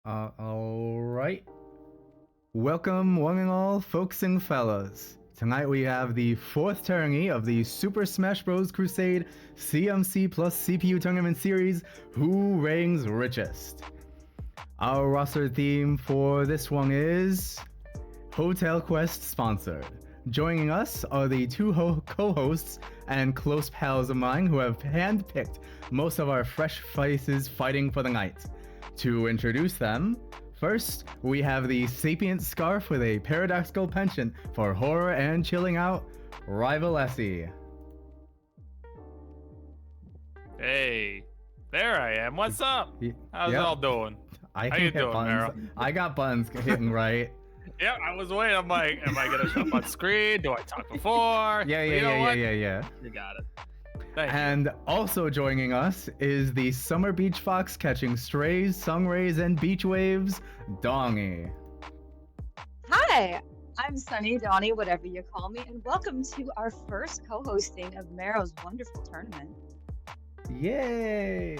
Alright. Welcome, one and all, folks and fellas. Tonight we have the 4th tourney of the Super Smash Bros. Crusade CMC plus CPU Tournament Series, Who Reigns Richest? Our roster theme for this one is HotelQuest sponsored. Joining us are the two co-hosts and close pals of mine who have handpicked most of our fresh faces fighting for the night. To introduce them, first, we have the sapient scarf with a paradoxical penchant for horror and chilling out, Rival Essie. Hey, there I am. What's up? How's it Yep. all doing? How you doing, buttons. Meryl? I got buttons hitting right. Yeah, I was waiting. I'm like, am I gonna show up on screen? Do I talk before? Yeah. You got it. Thank you. And also joining us is the Summer Beach Fox catching strays, sun rays, and beach waves, Dongy. Hi, I'm Sunny, Donnie, whatever you call me, and welcome to our first co-hosting of Marrow's wonderful tournament. Yay!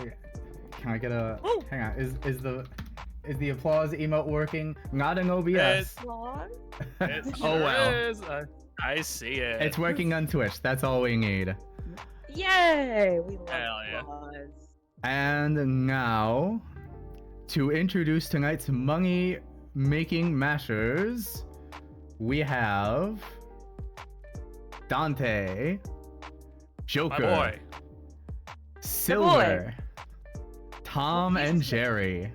Can I get a? Woo! Hang on. Is the applause emote working? Not in OBS. It Oh, well. is. I see it. It's working on Twitch. That's all we need. Yay! We love Hell yeah. applause. And now, to introduce tonight's money-making mashers, we have Dante, Joker, My boy. Silver, Tom and Jerry,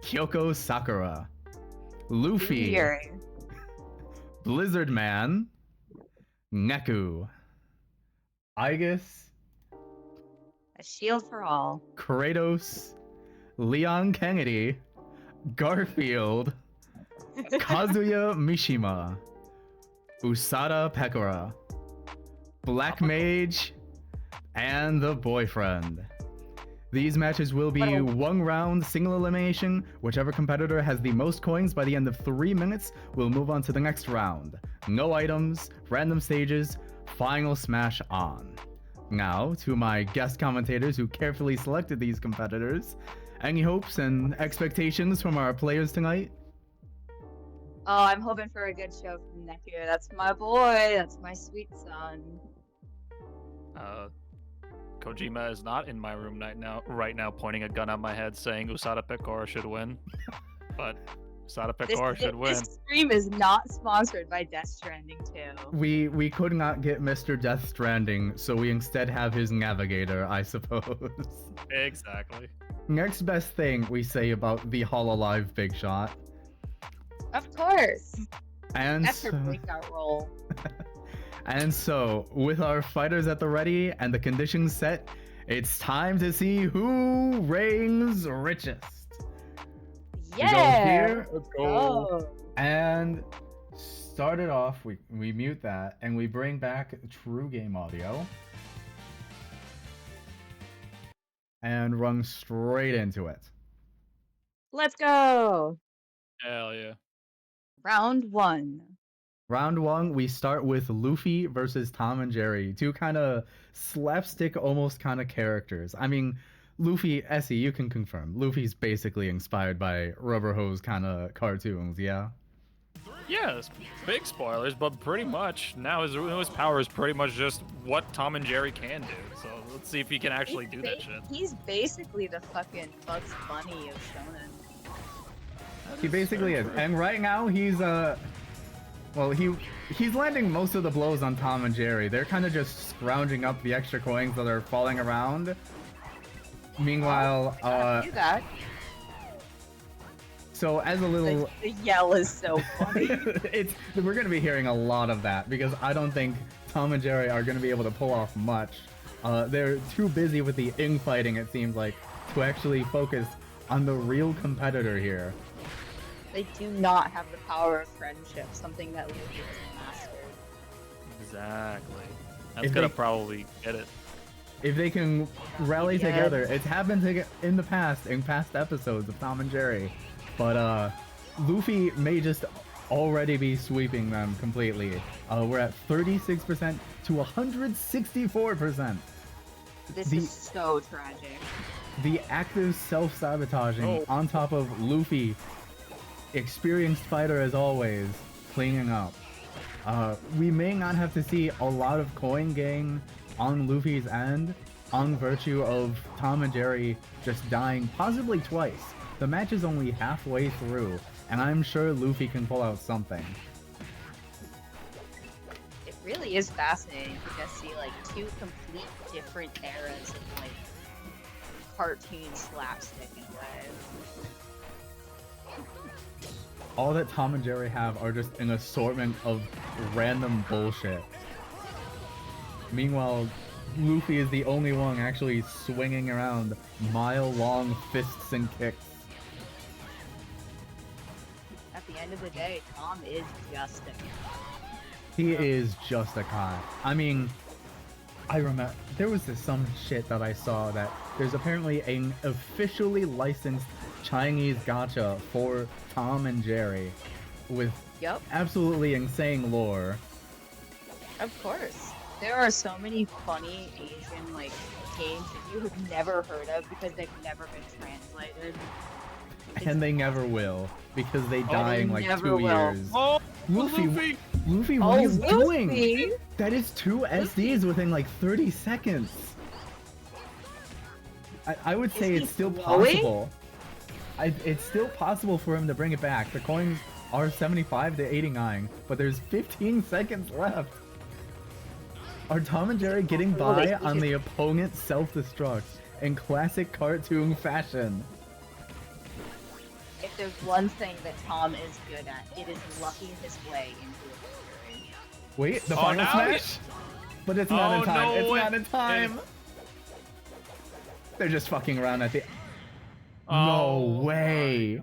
Kyoko Sakura, Luffy, Yuri. Blizzard Man, Neku, Aegis, A shield for all. Kratos, Leon Kennedy, Garfield, Kazuya Mishima, Usada Pekora, Black Mage, and the Boyfriend. These matches will be one round single elimination. Whichever competitor has the most coins by the end of 3 minutes will move on to the next round. No items, random stages, final smash on. Now, to my guest commentators who carefully selected these competitors, any hopes and expectations from our players tonight? Oh, I'm hoping for a good show from Neku. That's my boy. That's my sweet son. Kojima is not in my room right now, pointing a gun at my head, saying Usada Pekora should win. But Usada Pekora should win. This stream is not sponsored by Death Stranding 2. We could not get Mr. Death Stranding, so we instead have his navigator, I suppose. Exactly. Next best thing we say about the Hololive Big Shot. Of course. And That's her breakout role. And so, with our fighters at the ready and the conditions set, it's time to see who reigns richest. Yeah. We go here, Let's go. Oh. and start it off. We mute that, and we bring back true game audio. And run straight into it. Let's go. Hell yeah. Round 1. Round 1, we start with Luffy versus Tom and Jerry. Two kind of slapstick, almost kind of characters. I mean, Luffy, Essie, you can confirm. Luffy's basically inspired by Rubber Hose kind of cartoons, yeah? Yes, big spoilers, but pretty much now his power is pretty much just what Tom and Jerry can do. So let's see if he can actually do that shit. He's basically the fucking Bugs Bunny of Shonen. He basically is. And right now, he's well, he's landing most of the blows on Tom and Jerry. They're kind of just scrounging up the extra coins that are falling around. Meanwhile, Do that. so as a little... The yell is so funny. We're going to be hearing a lot of that because I don't think Tom and Jerry are going to be able to pull off much. They're too busy with the infighting, it seems like, to actually focus on the real competitor here. They do not have the power of friendship, something that Luffy has mastered. Exactly. That's If gonna they- probably get it. If they can rally Yes. together, it's happened in the past, in past episodes of Tom and Jerry. But Luffy may just already be sweeping them completely. We're at 36% to 164%. This is so tragic. The active self-sabotaging Oh. on top of Luffy, experienced fighter as always, cleaning up. We may not have to see a lot of coin gain on Luffy's end, on virtue of Tom and Jerry just dying possibly twice. The match is only halfway through, and I'm sure Luffy can pull out something. It really is fascinating to just see like two complete different eras of like cartoon slapstick in a way. All that Tom and Jerry have are just an assortment of random bullshit. Meanwhile, Luffy is the only one actually swinging around mile-long fists and kicks. At the end of the day, Tom is just a He is just a cop. I mean, I remember there was some shit that I saw that there's apparently an officially licensed Chinese gacha for Tom and Jerry with Yep, absolutely insane lore. of course. There are so many funny Asian like games that you have never heard of because they've never been translated. And they never will, because they die they in like never 2 will. years. Oh, Luffy, Luffy, Oh, what are you doing? Luffy! That is 2 SDs within like 30 seconds. I would say Is he it's still glowing? possible. It's still possible for him to bring it back. The coins are 75 to 89, but there's 15 seconds left. Are Tom and Jerry getting by on the opponent's self-destruct in classic cartoon fashion? If there's one thing that Tom is good at, it is lucking his way into a victory. Wait, the Oh, final now smash? But it's not in Oh, time. no It's way. not in time. They're just fucking around at the. Oh, No way.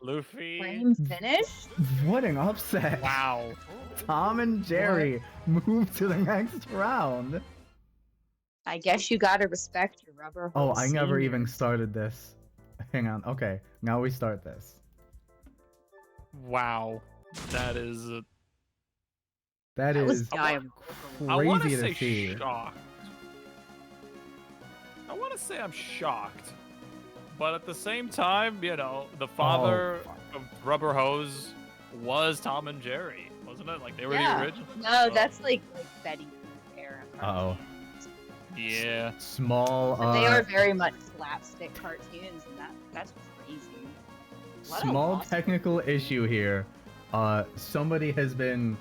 Luffy. Flame finish? What an upset. Wow. Tom and Jerry move to the next round. I guess you gotta respect your rubber. Oh, hose I never even seniors. started this. Hang on. Okay, now we start this. Wow. That is That That was is diabolical. I want crazy to to say see. shocked. I want to say I'm shocked. But at the same time, you know, the father fuck. of Rubber Hose was Tom and Jerry, wasn't it? Like they were Yeah. the original. No, Oh, that's like Betty Boop era. Uh-oh. cartoons. Yeah. Small, But they are very much slapstick cartoons, and that's crazy. What a small loss. technical issue here. Somebody has been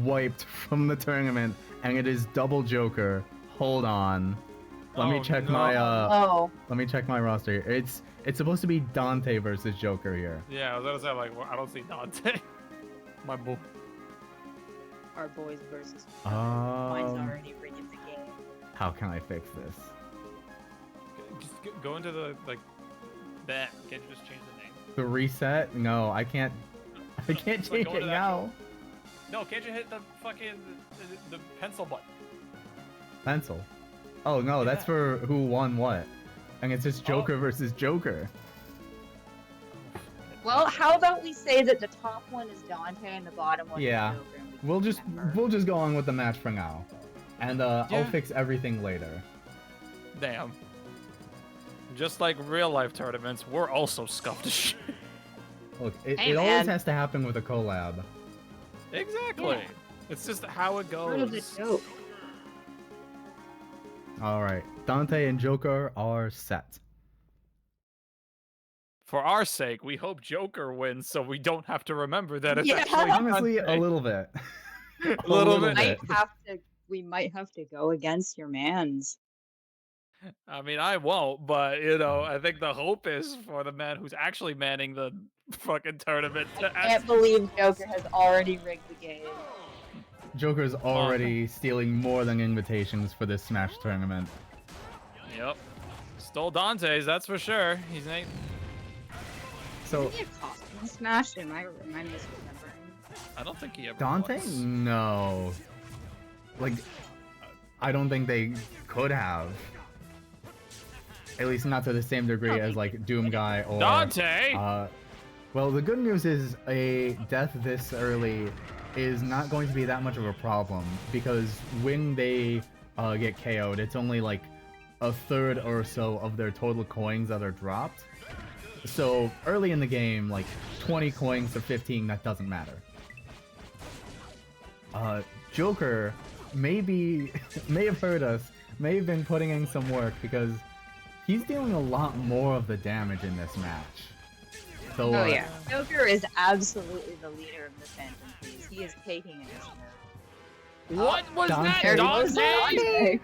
wiped from the tournament, and it is double Joker. Hold on. Let me Oh, check no. my Oh, let me check my roster here. It's supposed to be Dante versus Joker here. Yeah, I was gonna say like well, I don't see Dante. My boy. our boys versus mine's already rigging the game. How can I fix this? Just go into the like that. Can't you just change the name? The reset? No, I can't. I can't It's like change going it to the now. No, can't you hit the fucking the pencil button? Pencil. Oh no, that's Yeah. for who won what. And it's just Joker versus Joker. Well, how about we say that the top one is Dante and the bottom one Yeah. is Joker? And we can We'll just remember. go on with the match for now. And I'll Yeah. fix everything later. Damn. Just like real life tournaments, we're also scuffed as shit. Look, Hey, it always man. has to happen with a collab. Exactly. Yeah. It's just how it Part of the goes. joke. Alright, Dante and Joker are set. For our sake, we hope Joker wins so we don't have to remember that it's Yeah. actually Honestly, a Dante. little bit. A little bit. We might have to go against your mans. I mean, I won't, but you know, I think the hope is for the man who's actually manning the fucking tournament to I can't believe Joker has already rigged the game. Joker's already stealing more than invitations for this Smash tournament. Yep. Stole Dante's, that's for sure. He's ain't. So, Did he have costume smash? Am I misremembering? I don't think he ever Dante? was. No. Like, I don't think they could have. At least not to the same degree as like Doom Guy or Dante! well, the good news is a death this early is not going to be that much of a problem because when they get KO'd, it's only like a third or so of their total coins that are dropped. So early in the game, like 20 coins to 15, that doesn't matter. Joker may have heard us, may have been putting in some work because he's dealing a lot more of the damage in this match. So, Oh yeah, Joker is absolutely the leader of the Phantom Thieves. He is taking initiative. What was that, There goes Dante? Dante.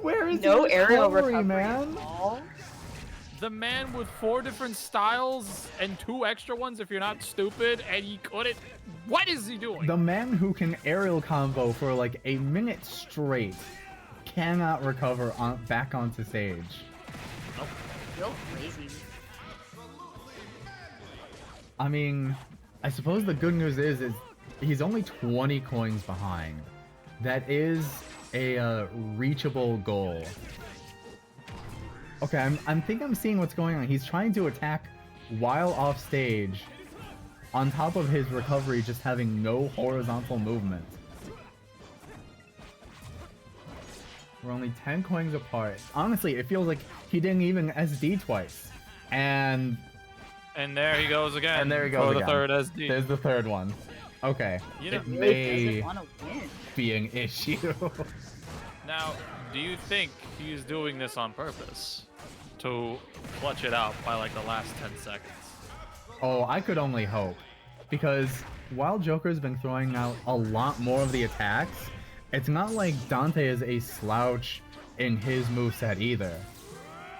where is No the aerial recovery, recovery man? at all. The man with 4 different styles and 2 extra ones if you're not stupid, and he couldn't. What is he doing? The man who can aerial combo for like a minute straight cannot recover back onto stage. Nope. Real crazy. I mean, I suppose the good news is he's only 20 coins behind. That is a reachable goal. Okay, I think I'm seeing what's going on. He's trying to attack while off stage, on top of his recovery just having no horizontal movement. We're only 10 coins apart. Honestly, it feels like he didn't even SD twice. And there he goes again. And there he goes for again. the third SD. There's the third one. Okay. You know, It Really may doesn't want to win. be an issue. Now, do you think he's doing this on purpose to clutch it out by like the last 10 seconds? Oh, I could only hope. Because while Joker's been throwing out a lot more of the attacks, it's not like Dante is a slouch in his moveset either.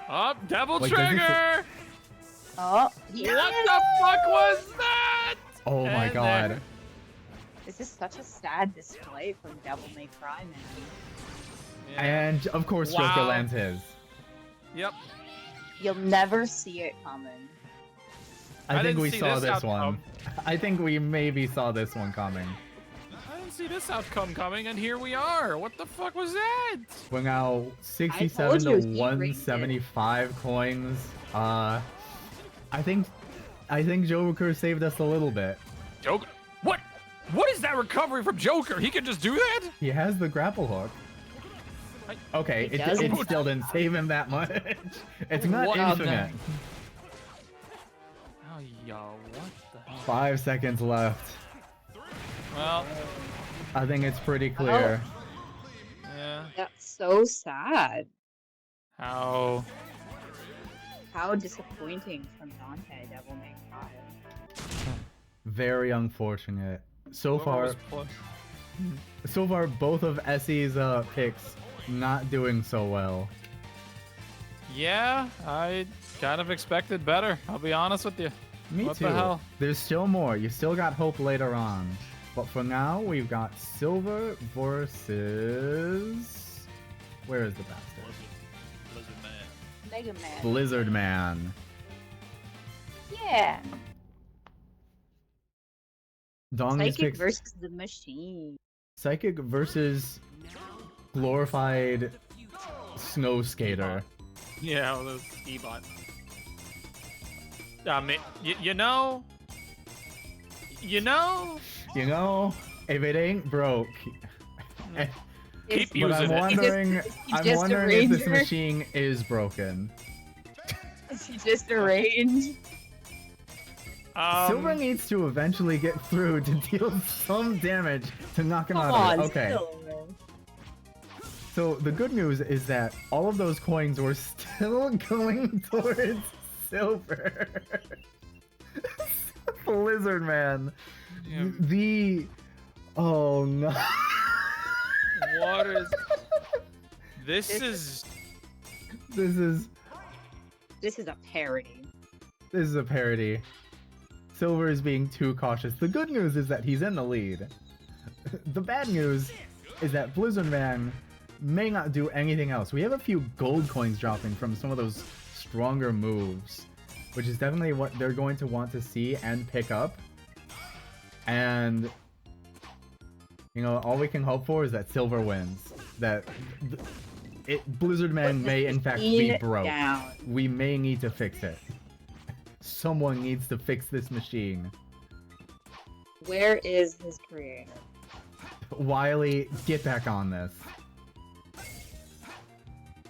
Up, devil Like, does he trigger! Oh, What the fuck was that? Oh my And god. there- This is such a sad display from Devil May Cry, man. Yeah. And of course Joker Wow. lands his. Yep. You'll never see it coming. I think didn't we see saw this this outcome. one. I think we maybe saw this one coming. I didn't see this outcome coming, and here we are. What the fuck was that? We're now 67 I to told you, he 175 coins. I think Joker saved us a little bit. Joker? What? What is that recovery from Joker? He can just do that? He has the grapple hook. Okay, He it doesn't. still didn't save him that much. It's not What infinite. Oh, yo, what the hell? 5 seconds left. Well, I think it's pretty clear. yeah. That's so sad. How? How disappointing from Dante, Devil May Cry. Very unfortunate. So whoever far, was so far, both of Essie's picks not doing so well. Yeah, I kind of expected better. I'll be honest with you. Me What too. the hell? There's still more. You still got hope later on. But for now, we've got Silver versus... Where is the bastard? Blizzard Man. Mega Man. Blizzard Man. Yeah. Dong's Psychic picks versus the machine. Psychic versus glorified snow skater. Yeah, well, those ski-bot. I mean, you know, You know, if it ain't broke. Keep But using I'm it. wondering, Is he I'm just a wondering if this ranger? machine is broken. Is he just a range? Silver needs to eventually get through to deal some damage to knock him Come out on, of it. Okay. Silver. So the good news is that all of those coins were still going towards Silver. Blizzard Man. Yeah. Oh no. What is? This is. This is a parody. a parody. Silver is being too cautious. The good news is that he's in the lead. The bad news is that Blizzard Man may not do anything else. We have a few gold coins dropping from some of those stronger moves, which is definitely what they're going to want to see and pick up. And you know, all we can hope for is that Silver wins. That Blizzard Man may in fact be Machine broke. down. We may need to fix it. Someone needs to fix this machine. Where is his creator? Wily, get back on this.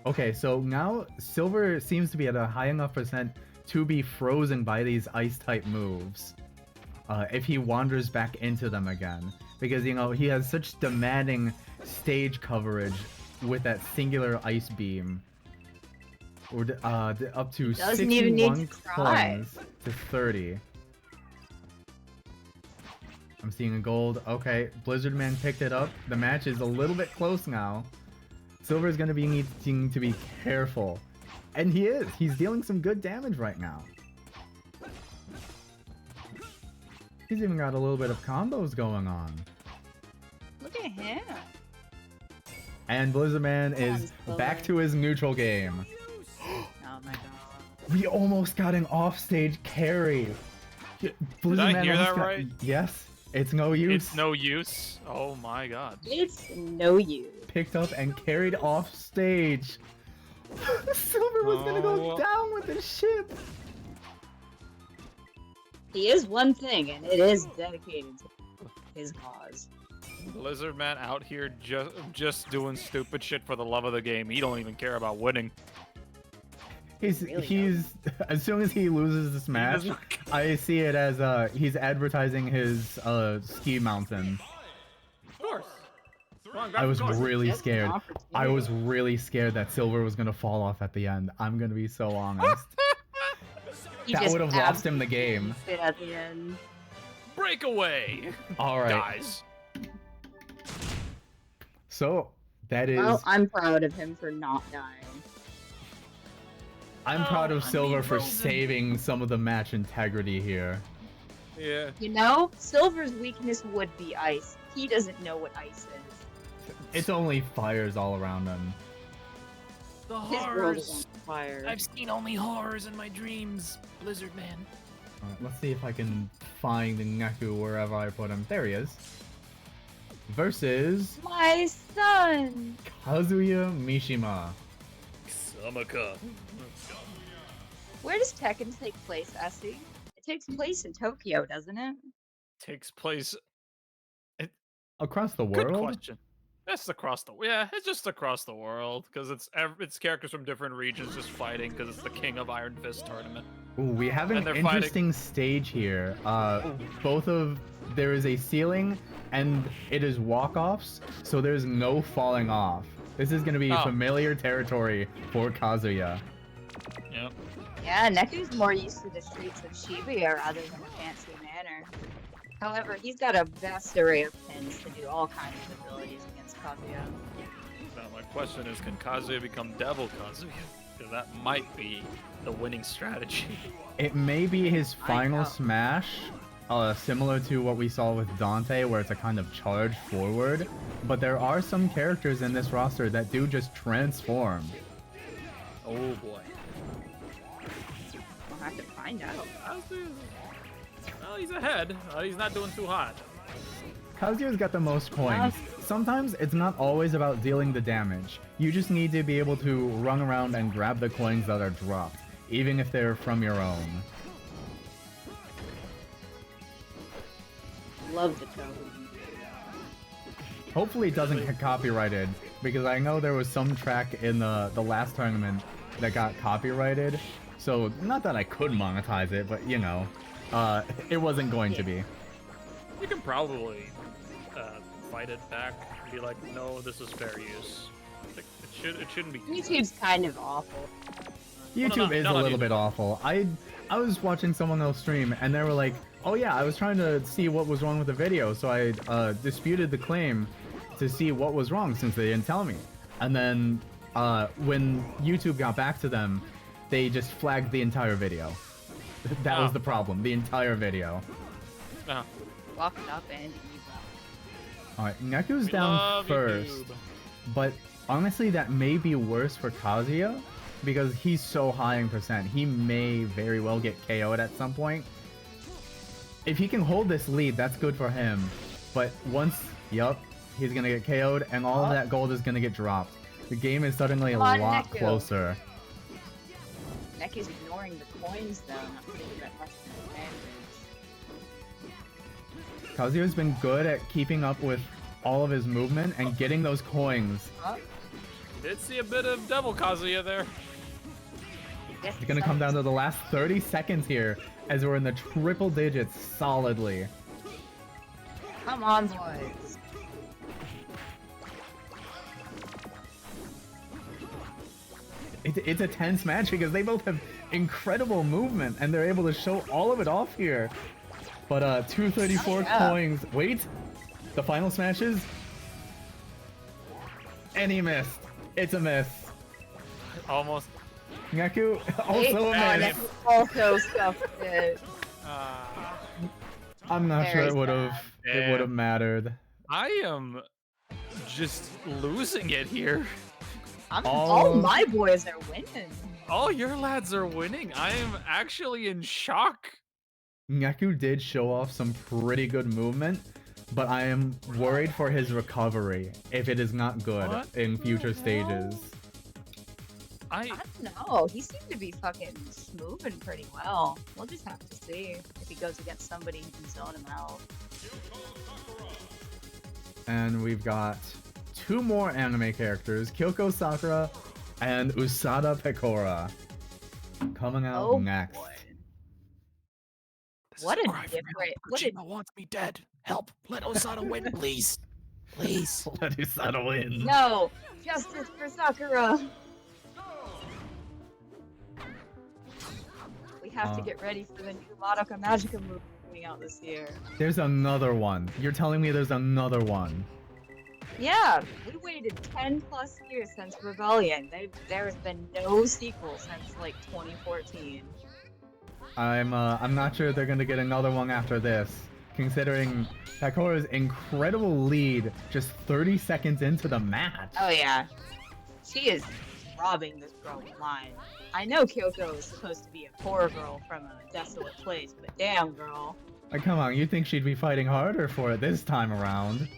Okay, so now Silver seems to be at a high enough percent to be frozen by these ice-type moves. If he wanders back into them again. Because, you know, he has such demanding stage coverage with that singular ice beam. Or up to Doesn't even need 61 to try. coins to 30. I'm seeing a gold. Okay, Blizzard Man picked it up. The match is a little bit close now. Silver's gonna be needing to be careful. And he is. He's dealing some good damage right now. He's even got a little bit of combos going on. Look at him. And Blizzard Man is back to his neutral game. Oh my god. We almost got an offstage carry. Blizzard Did I hear almost that got... right? Yes. It's no use. It's no use. Oh my god. It's no use. Picked up and carried off stage. Silver was gonna go down with the ship. He is one thing, and it is dedicated to his cause. Blizzard Man out here just doing stupid shit for the love of the game. He don't even care about winning. He's Really as soon as he loses this match, I see it as he's advertising his ski mountain. Of course. I was really Just an scared. opportunity. I was really scared that Silver was gonna fall off at the end. I'm gonna be so honest. He That just would have lost him the absolutely game. fit at the end. Breakaway. All right. Guys. So that is. Well, I'm proud of him for not dying. I'm proud of I Silver mean, for Frozen. saving some of the match integrity here. Yeah. You know, Silver's weakness would be ice. He doesn't know what ice is. It's only fires all around him. The His world is on fire. I've seen only horrors in my dreams, Blizzard Man. Alright, let's see if I can find Neku wherever I put him. There he is. Versus My son! Kazuya Mishima. Samaka. Where does Tekken take place, Essie? It takes place in Tokyo, doesn't it? Takes place. Across the Good world? question. It's across the it's just across the world because it's characters from different regions just fighting because it's the King of Iron Fist tournament. Ooh, we have an And they're fighting- interesting stage here. There is a ceiling and it is walk-offs, so there's no falling off. This is gonna be Oh. familiar territory for Kazuya. Yep. Yeah, Neku's more used to the streets of Shibuya rather than the fancy manor. However, he's got a vast array of pins to do all kinds of abilities against Kazuya. Now my question is, can Kazuya become Devil Kazuya? Because that might be the winning strategy. It may be his I final know. smash, similar to what we saw with Dante, where it's a kind of charge forward. But there are some characters in this roster that do just transform. Oh boy. We'll have to find out. Well, he's ahead. He's not doing too hot. Kazuya's got the most coins. Sometimes it's not always about dealing the damage. You just need to be able to run around and grab the coins that are dropped, even if they're from your own. Love the tone. Hopefully it doesn't get copyrighted, because I know there was some track in the last tournament that got copyrighted. So, not that I could monetize it, but you know, it wasn't going to be. You can probably fight it back and be like, no, this is fair use. Like, it shouldn't be. YouTube's kind of awful. YouTube is a not little YouTube. bit awful. I was watching someone else stream, and they were like, oh yeah, I was trying to see what was wrong with the video, so I disputed the claim to see what was wrong since they didn't tell me. And then when YouTube got back to them, they just flagged the entire video. That was the problem, the entire video. No. Walk it up and evil. Alright, Neku's We down love first, YouTube. but honestly that may be worse for Kazuya, because he's so high in percent. He may very well get KO'd at some point. If he can hold this lead, that's good for him. But once, yup, he's gonna get KO'd, and all of that gold is gonna get dropped. The game is suddenly a Come on, lot Neku. closer. Neku's ignoring the coins though, not putting that much of an advantage. Kazuya's been good at keeping up with all of his movement and getting those coins. Huh? Did see a bit of Devil Kazuya there. It's gonna come down to the last 30 seconds here as we're in the triple digits solidly. Come on, boys. It's a tense match because they both have incredible movement and they're able to show all of it off here. But 234 coins. Wait, the final smashes. And he missed. It's a miss. Almost. Ngaku also a miss. Also stuffed it. I'm not sure Very it would have mattered. I am just losing it here. All my boys are winning. All your lads are winning. I am actually in shock. Ngaku did show off some pretty good movement, but I am worried for his recovery if it is not good in future stages. I don't know. He seemed to be fucking moving pretty well. We'll just have to see if he goes against somebody who can zone him out. And we've got 2 more anime characters, Kyoko Sakura and Usada Pecora, coming out next. Boy. What a different... Kojima wants me dead. Help. Let Usada win, please. Please. Let Usada win. No! Justice for Sakura! We have to get ready for the new Madoka Magica movie coming out this year. There's another one. You're telling me there's another one? Yeah, we waited 10 plus years since Rebellion. There's been no sequel since like 2014. I'm not sure they're gonna get another one after this, considering Pecora's incredible lead just 30 seconds into the match. Oh yeah, she is robbing this girl blind. I know Kyoko is supposed to be a poor girl from a desolate place, but damn girl. Come on, you think she'd be fighting harder for it this time around?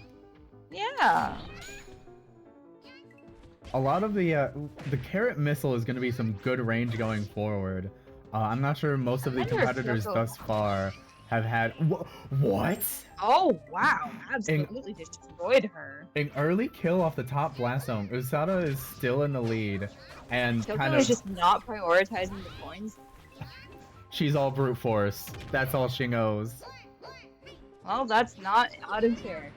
Yeah. A lot of the carrot missile is going to be some good range going forward. I'm not sure most of the competitors thus far have had... What? Oh, wow. Absolutely destroyed her. An early kill off the top blast zone. Usada is still in the lead. And Kyoko is just not prioritizing the coins. She's all brute force. That's all she knows. Well, that's not out of character.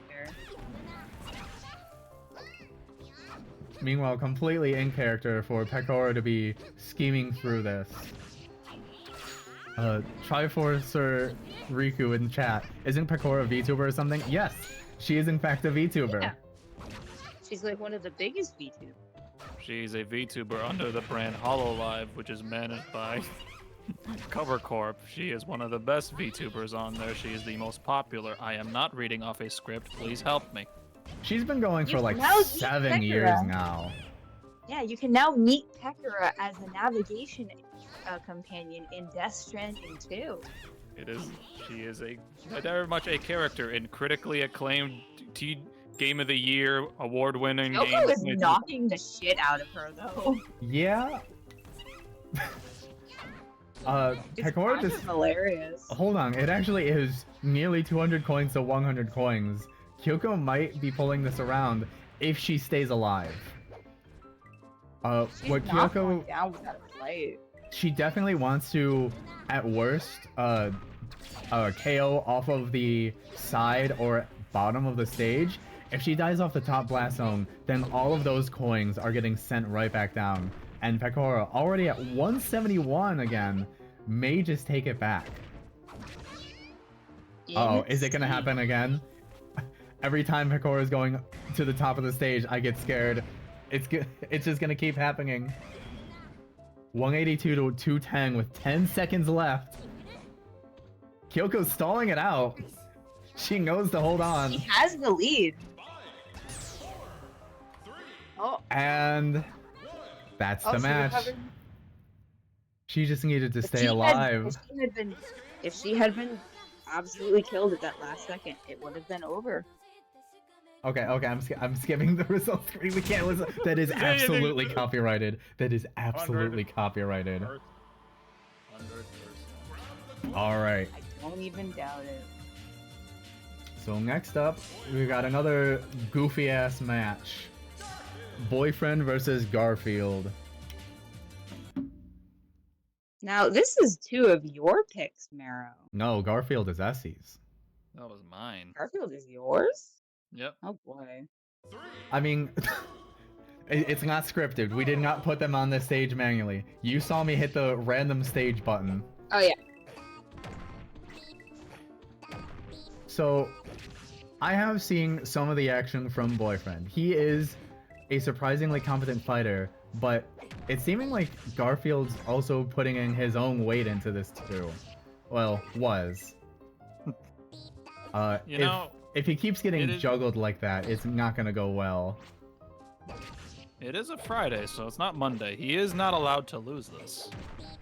Meanwhile, completely in character for Pecora to be scheming through this. Triforcer Riku in chat. Isn't Pecora a VTuber or something? Yes, she is in fact a VTuber. Yeah. She's like one of the biggest VTubers. She's a VTuber under the brand HoloLive, which is managed by Cover Corp. She is one of the best VTubers on there. She is the most popular. I am not reading off a script. Please help me. She's been going for like 7 years now. Yeah, you can now meet Pecora as a navigation companion in Death Stranding 2. She is very much a character in critically acclaimed Game of the Year, award-winning game. Kyoko is knocking the shit out of her, though. Yeah. Pecora just hilarious. Hold on, it actually is nearly 200 coins to 100 coins. Kyoko might be pulling this around if she stays alive. What Kyoko... down without a fight. She definitely wants to, at worst, KO off of the side or bottom of the stage. If she dies off the top blast zone, then all of those coins are getting sent right back down. And Pecora, already at 171 again, may just take it back. Oh, is it gonna happen again? Every time Pecora is going to the top of the stage, I get scared. It's just gonna keep happening. 182 to 210 with 10 seconds left. Kyoko's stalling it out. She knows to hold on. She has the lead. Oh. And that's the match. She just needed to stay alive. If she had been absolutely killed at that last second, it would have been over. Okay, I'm skipping the result screen. We can't listen. That is absolutely copyrighted. That is absolutely copyrighted. 100%. All right. I don't even doubt it. So next up, we got another goofy ass match. Boyfriend versus Garfield. Now, this is two of your picks, Marrow. No, Garfield is Essie's. That was mine. Garfield is yours? Yep. Oh boy. I mean, it's not scripted. We did not put them on the stage manually. You saw me hit the random stage button. Oh yeah. So, I have seen some of the action from Boyfriend. He is a surprisingly competent fighter, but it's seeming like Garfield's also putting in his own weight into this too. Well, was. You know, if he keeps getting it is- juggled like that, it's not gonna go well. It is a Friday, so it's not Monday. He is not allowed to lose this.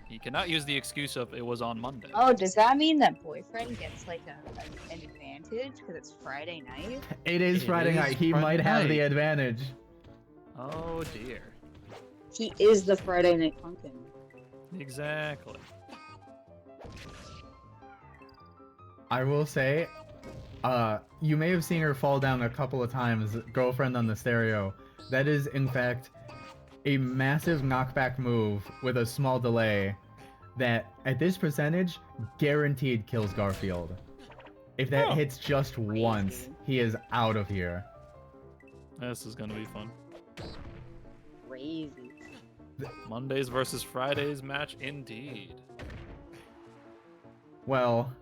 He cannot use the excuse of it was on Monday. Oh, does that mean that Boyfriend gets like an advantage because it's Friday night? It is It Friday is night. He Friday might have the night. advantage. Oh dear. He is the Friday Night Pumpkin. Exactly. I will say, you may have seen her fall down a couple of times, Girlfriend on the stereo. That is, in fact, a massive knockback move with a small delay that, at this percentage, guaranteed kills Garfield. If that Oh. hits just Crazy. once, he is out of here. This is gonna be fun. Crazy. Mondays versus Fridays match indeed. Well,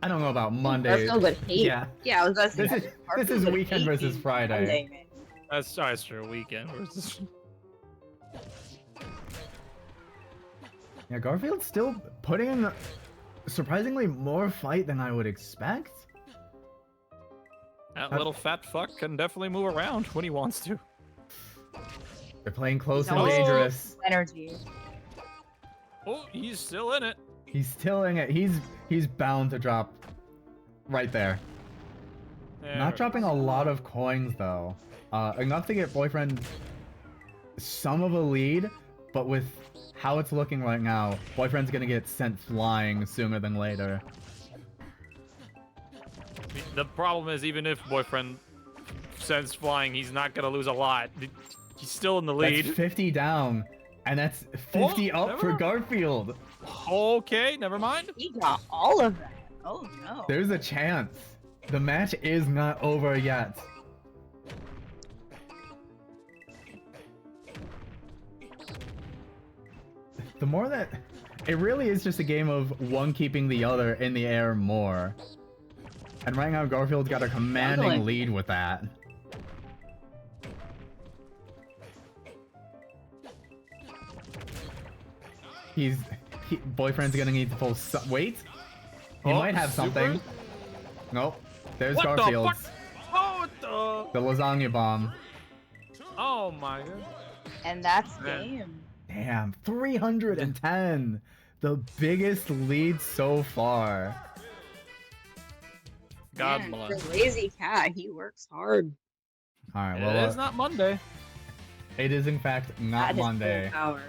I don't know about Monday. Garfield would hate. Yeah. Yeah, I was about to say. This is- Garfield this is would weekend hate versus being Friday. Monday, man. That's true. Weekend versus. Yeah, Garfield's still putting in surprisingly more fight than I would expect. That little fat fuck can definitely move around when he wants to. They're playing close He's and always- dangerous. Energy. Oh, he's still in it. He's still in it. He's bound to drop right there. There Not it dropping is. a lot of coins though. Enough to get Boyfriend some of a lead, but with how it's looking right now, Boyfriend's gonna get sent flying sooner than later. The problem is, even if Boyfriend sends flying, he's not gonna lose a lot. He's still in the lead. That's 50 down, and that's 50 Oh, up for never- Garfield. Okay, never mind. He got all of that. Oh no. There's a chance. The match is not over yet. The more that... It really is just a game of one keeping the other in the air more. And right now Garfield's got a commanding Struggling. lead with that. Boyfriend's gonna need to pull wait? He Oh, might have something. super? Nope. There's What the Garfield's. fuck? Oh, what the... The lasagna bomb. Oh my god. And that's Man. game. Damn, 310. The biggest lead so far. God Man, bless. the lazy cat, he works hard. All right, It well, is not Monday. it is in fact not At his full Monday. power.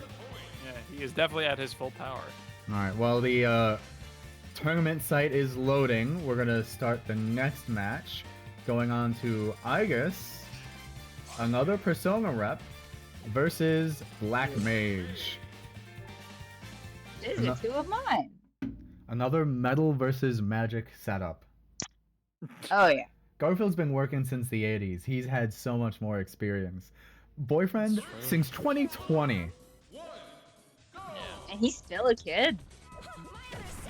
Yeah, he is definitely at his full power. All right, well, the tournament site is loading. We're gonna start the next match. Going on to Igus, another Persona rep versus Black Mage. These are two of mine. Another metal versus magic setup. Oh yeah. Garfield's been working since the 80s. He's had so much more experience. Boyfriend That's true. since 2020. And he's still a kid.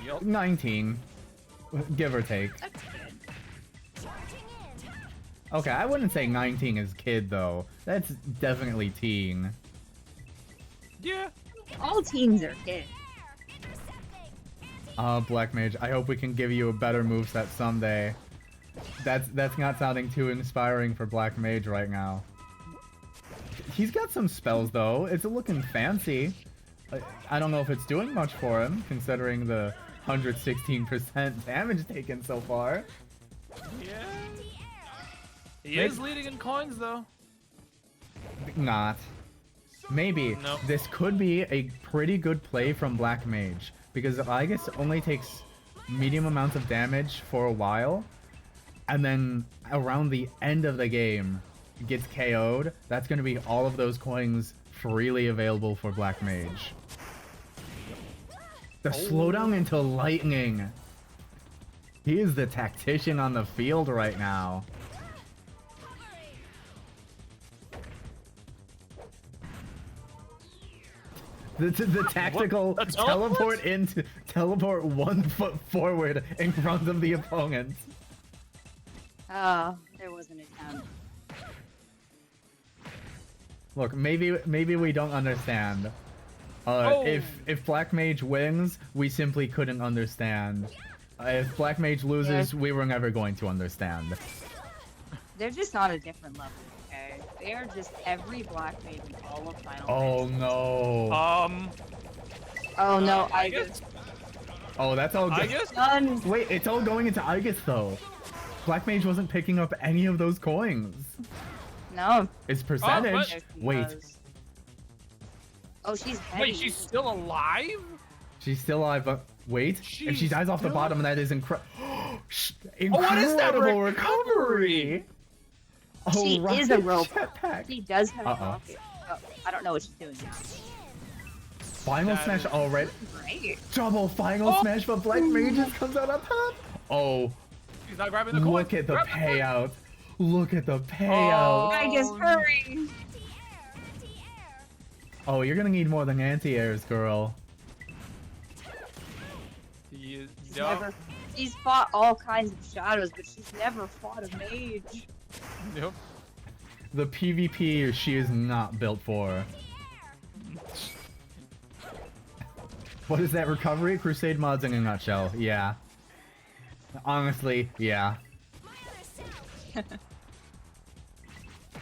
Yup. 19, give or take. That's good. Okay, I wouldn't say 19 is kid though. That's definitely teen. Yeah. All teens are kids. Black Mage, I hope we can give you a better moveset someday. That's not sounding too inspiring for Black Mage right now. He's got some spells though. It's looking fancy. I don't know if it's doing much for him, considering the 116% damage taken so far. Yeah. He is leading in coins though. Not. Maybe. Nope. This could be a pretty good play from Black Mage, because Igus only takes medium amounts of damage for a while, and then around the end of the game, gets KO'd, that's going to be all of those coins freely available for Black Mage. The slowdown into lightning. He is the tactician on the field right now. The tactical teleport 1 foot forward in front of the opponent. Oh, there was an attempt. Look, maybe we don't understand. If Black Mage wins, we simply couldn't understand. If Black Mage loses, we were never going to understand. They're just on a different level, okay? They are just every Black Mage in all of Final Oh Fantasy. no. Oh no, Aigis. Oh, that's all good. Aigis? Done. Wait, it's all going into Aigis though. Black Mage wasn't picking up any of those coins. No. It's percentage. but- There she Wait, goes. Oh, she's heavy. Wait, she's still alive? she's still alive, but wait. If she She's dies off the still- bottom, that is incredible. what is that Incredible recovery? Oh, She is a rocket robot. jetpack. She does have a Uh-oh. rocket. Oh, I don't know what she's doing now. Final That smash is- already. Great. Double final Oh. smash, but Black Mage just comes out on top. Oh, She's not grabbing the coin. look at the Grab coin. payout. Look at the payout. I guess hurry. Oh, you're gonna need more than anti-airs, girl. She's fought all kinds of shadows, but she's never fought a mage. Yep. The PvP she is not built for. What is that recovery? Crusade mods in a nutshell. Yeah. Honestly, yeah.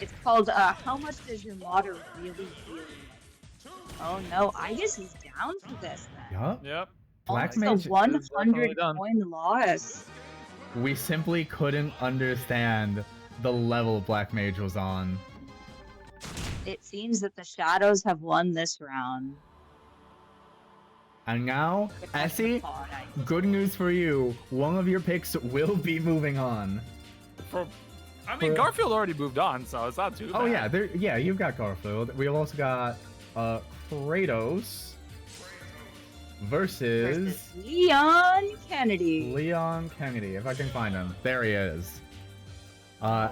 It's called, how much does your modder really heal? Oh no, Aegis is down for this then. Yup. Yep. Black Almost Mage. a 100 definitely done. coin loss. We simply couldn't understand the level Black Mage was on. It seems that the shadows have won this round. And now, If I can Essie, call it Aegis. good news for you. One of your picks will be moving on. I mean, For- Garfield already moved on, so it's not too bad. Oh yeah, you've got Garfield. We've also got Kratos versus Leon Kennedy. Leon Kennedy. If I can find him, there he is. Like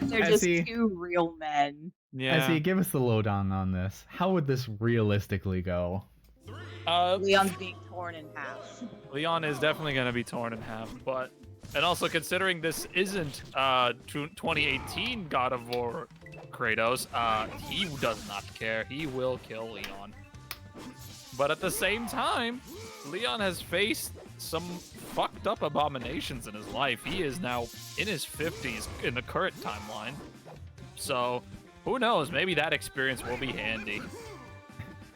they're just Essie. two real men. Yeah. Essie, give us the lowdown on this. How would this realistically go? Leon's being torn in half. Leon is definitely going to be torn in half, but and also considering this isn't 2018 God of War Kratos, he does not care. He will kill Leon. But at the same time, Leon has faced some fucked up abominations in his life. He is now in his 50s in the current timeline. So, who knows? Maybe that experience will be handy.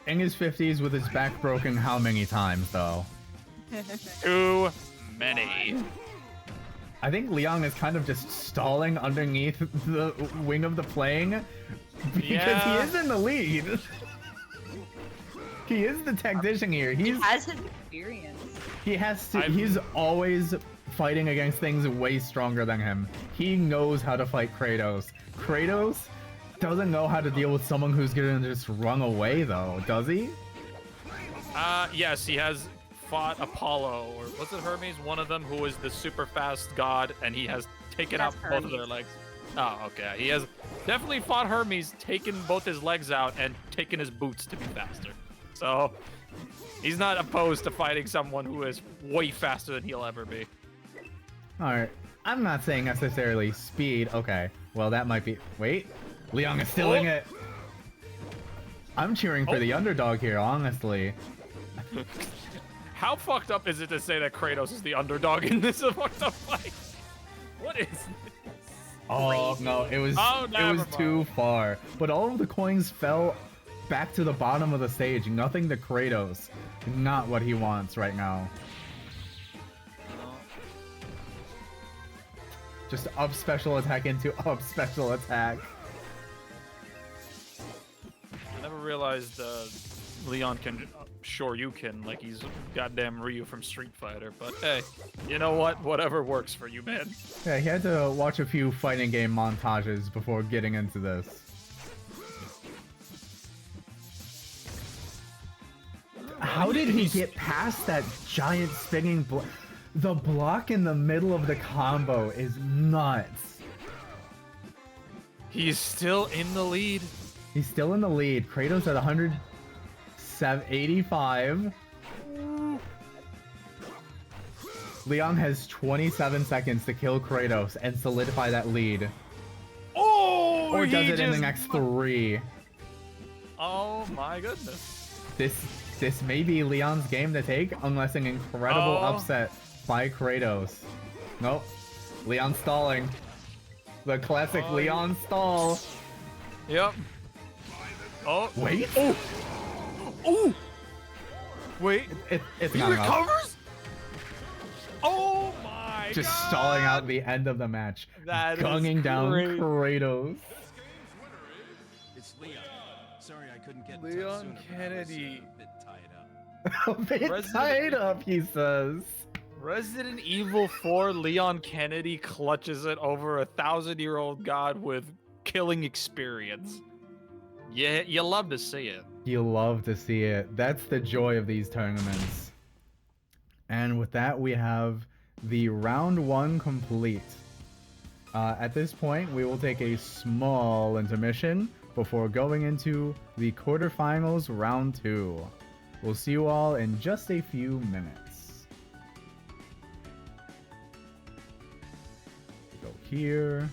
In his 50s with his back broken how many times, though? Too many. I think Leon is kind of just stalling underneath the wing of the plane because Yeah. he is in the lead. He is the tactician here. He He's has his experience. he has to. I'm- He's always fighting against things way stronger than him. He knows how to fight Kratos. Kratos doesn't know how to deal with someone who's gonna just run away, though, does he? Yes, he has fought Apollo, or was it Hermes? One of them who is the super fast god, and he has taken out That's both of their Hermes. legs. Oh, okay. He has definitely fought Hermes, taken both his legs out, and taken his boots to be faster. So, he's not opposed to fighting someone who is way faster than he'll ever be. Alright. I'm not saying necessarily speed. Okay. Well, that might be. Wait. Leon is still in Oh. it. I'm cheering for Oh. the underdog here, honestly. How fucked up is it to say that Kratos is the underdog in this fucked up fight? What is this? Oh no, it was Oh, never too mind. far. But all of the coins fell back to the bottom of the stage. Nothing to Kratos. Not what he wants right now. Just up special attack into up special attack. I never realized Leon can, sure you can, like he's goddamn Ryu from Street Fighter, but hey, you know what? Whatever works for you, man. Yeah, he had to watch a few fighting game montages before getting into this. How did he get past that giant spinning block? The block in the middle of the combo is nuts. He's still in the lead. He's still in the lead. Kratos at 185. Leon has 27 seconds to kill Kratos and solidify that lead. Oh! Or does it in the next 3. Oh my goodness. This may be Leon's game to take unless an incredible upset by Kratos. Nope. Leon stalling. The classic Leon stall. Yep. Oh. Wait. Oh. Oh. Wait. It's He not enough. recovers? Oh my Just god. stalling out the end of the match. That Gunging is down great. Kratos. It's Leon. Sorry I couldn't get in Leon touch sooner, but I was Kennedy. a bit tied up. A bit tied up, he says. Resident Evil 4 Leon Kennedy clutches it over a 1,000-year-old god with killing experience. Yeah, you love to see it. You love to see it. That's the joy of these tournaments. And with that, we have the round 1 complete. At this point, we will take a small intermission before going into the quarterfinals round 2. We'll see you all in just a few minutes. Go here.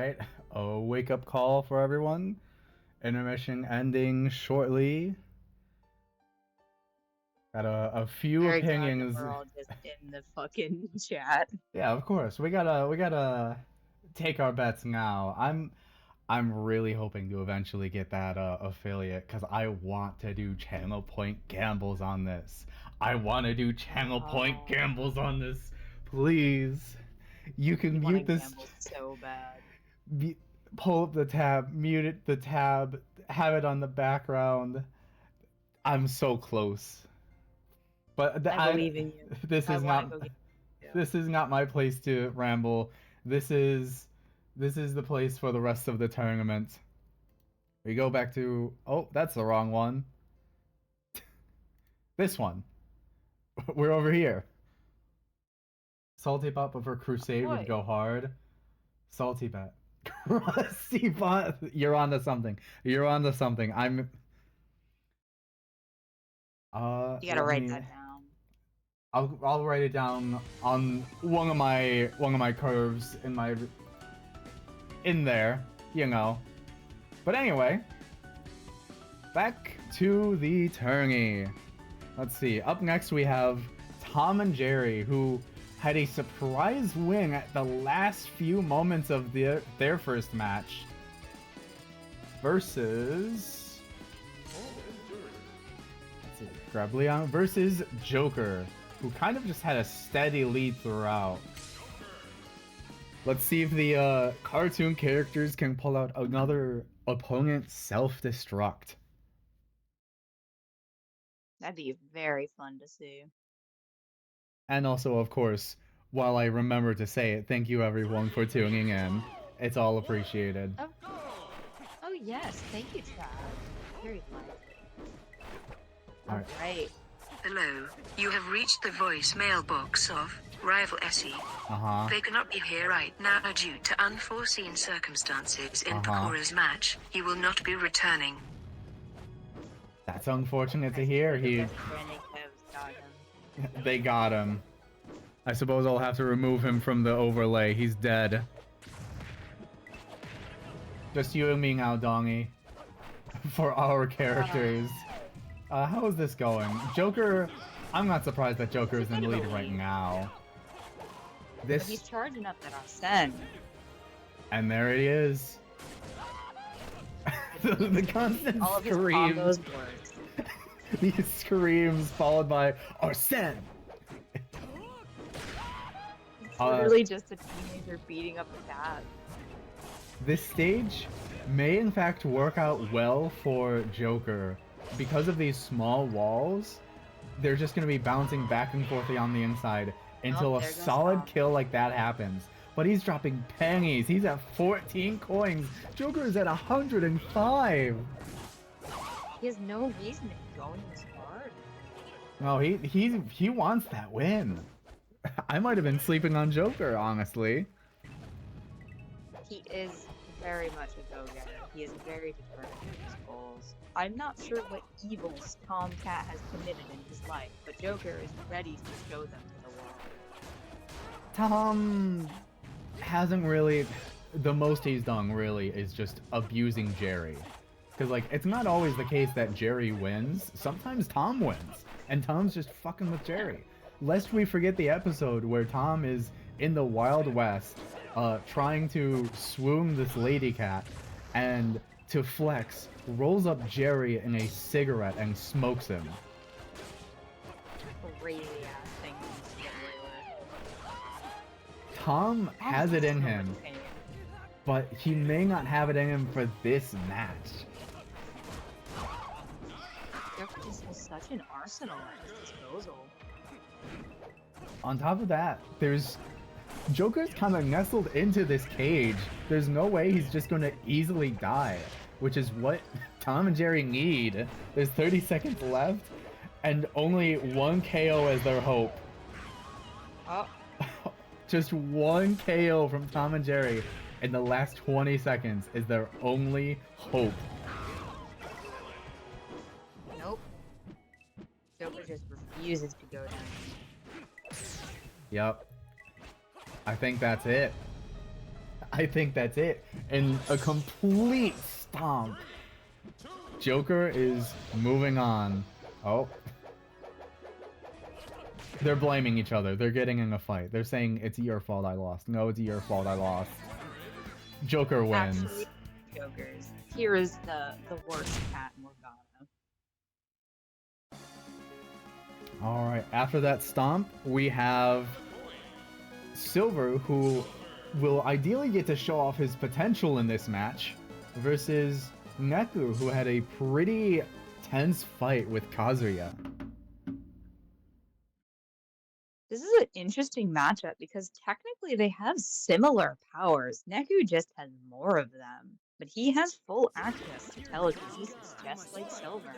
Alright, a wake-up call for everyone. Intermission ending shortly. Got a few Very glad that opinions. we're all just in the fucking chat. Yeah, of course. We gotta take our bets now. I'm really hoping to eventually get that affiliate because I want to do channel point gambles on this. I want to do channel point Oh. gambles on this. Please. You can wanna mute this. gamble so bad. Pull up the tab, mute it, the tab, have it on the background. I'm so close. But I believe in you. This I is wanna not. go get you. This is not my place to ramble. This is the place for the rest of the tournament. We go back to. Oh, that's the wrong one. This one. We're over here. Salty Bot for Crusade would Boy. go hard. Salty Bet. Rusty Bot, you're onto something. You're onto something. I'm. You gotta write that down. I'll write it down on one of my curves in there, you know. But anyway, back to the tourney. Let's see. Up next we have Tom and Jerry, who had a surprise win at the last few moments of their first match versus grab Leon versus Joker, who kind of just had a steady lead throughout. Let's see if the cartoon characters can pull out another opponent self-destruct. That'd be very fun to see. And also, of course, while I remember to say it, thank you everyone for tuning in. It's all appreciated. Oh yes, thank you, Chad. Very fun. Alright. Hello, you have reached the voicemail box of Rival Essie. They cannot be here right now due to unforeseen circumstances in Pakura's match. He will not be returning. That's unfortunate to hear. They got him. I suppose I'll have to remove him from the overlay. He's dead. Just you and me now, Dongy. For our characters. How is this going? Joker, I'm not surprised that Joker is in the lead right now. But he's charging up that Arsene. And there it is. the constant All of his screams. combos work. These screams followed by Arsene. It's literally just a teenager beating up a cat. This stage may in fact work out well for Joker. Because of these small walls, they're just going to be bouncing back and forth on the inside until a solid kill like that happens. But he's dropping pennies. He's at 14 coins. Joker is at 105. He has no reason to be going this hard. No, he wants that win. I might have been sleeping on Joker, honestly. He is very much a go-getter. He is very determined in his goals. I'm not sure what evils Tom Cat has committed in his life, but Joker is ready to show them to the world. Tom hasn't really... The most he's done, really, is just abusing Jerry. Because, like, it's not always the case that Jerry wins. Sometimes Tom wins. And Tom's just fucking with Jerry. Lest we forget the episode where Tom is in the Wild West, trying to swoon this lady cat, and to flex, rolls up Jerry in a cigarette and smokes him. Crazy ass thing. Tom has it in him, but he may not have it in him for this match. Joker just has such an arsenal at his disposal. On top of that, Joker's kind of nestled into this cage. There's no way he's just going to easily die, which is what Tom and Jerry need. There's 30 seconds left, and only one KO as their hope. Oh. Just one KO from Tom and Jerry in the last 20 seconds is their only hope. Nope. Joker just refuses to go down. Yep. I think that's it. I think that's it. And a complete stomp. Joker is moving on. Oh. They're blaming each other. They're getting in a fight. They're saying, it's your fault I lost. No, it's your fault I lost. Joker wins. Actually, Jokers. Here is the worst cat Morgana. Alright, after that stomp, we have Silver, who will ideally get to show off his potential in this match, versus Neku, who had a pretty tense fight with Kazuya. This is an interesting matchup because technically they have similar powers. Neku just has more of them, but he has full access to telekinesis, just like Silver.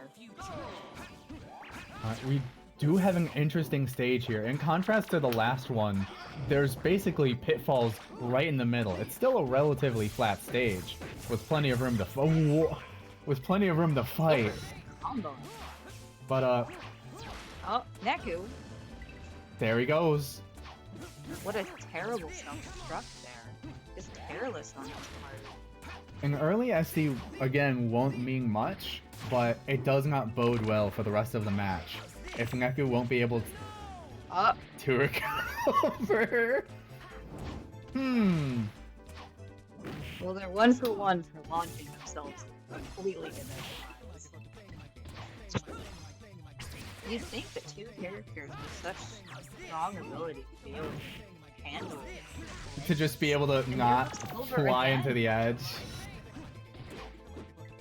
We do have an interesting stage here. In contrast to the last one, there's basically pitfalls right in the middle. It's still a relatively flat stage, with plenty of room to fight. Combo. But Oh, Neku. there he goes. What a terrible self-destruct there. Just careless on his part. An early SD, again, won't mean much, but it does not bode well for the rest of the match. If Neku won't be able to recover. Well, they're 1 for 1 for launching themselves completely in their lives. You'd think that two characters with such strong ability to be able to handle it. To just be able to not fly into the edge.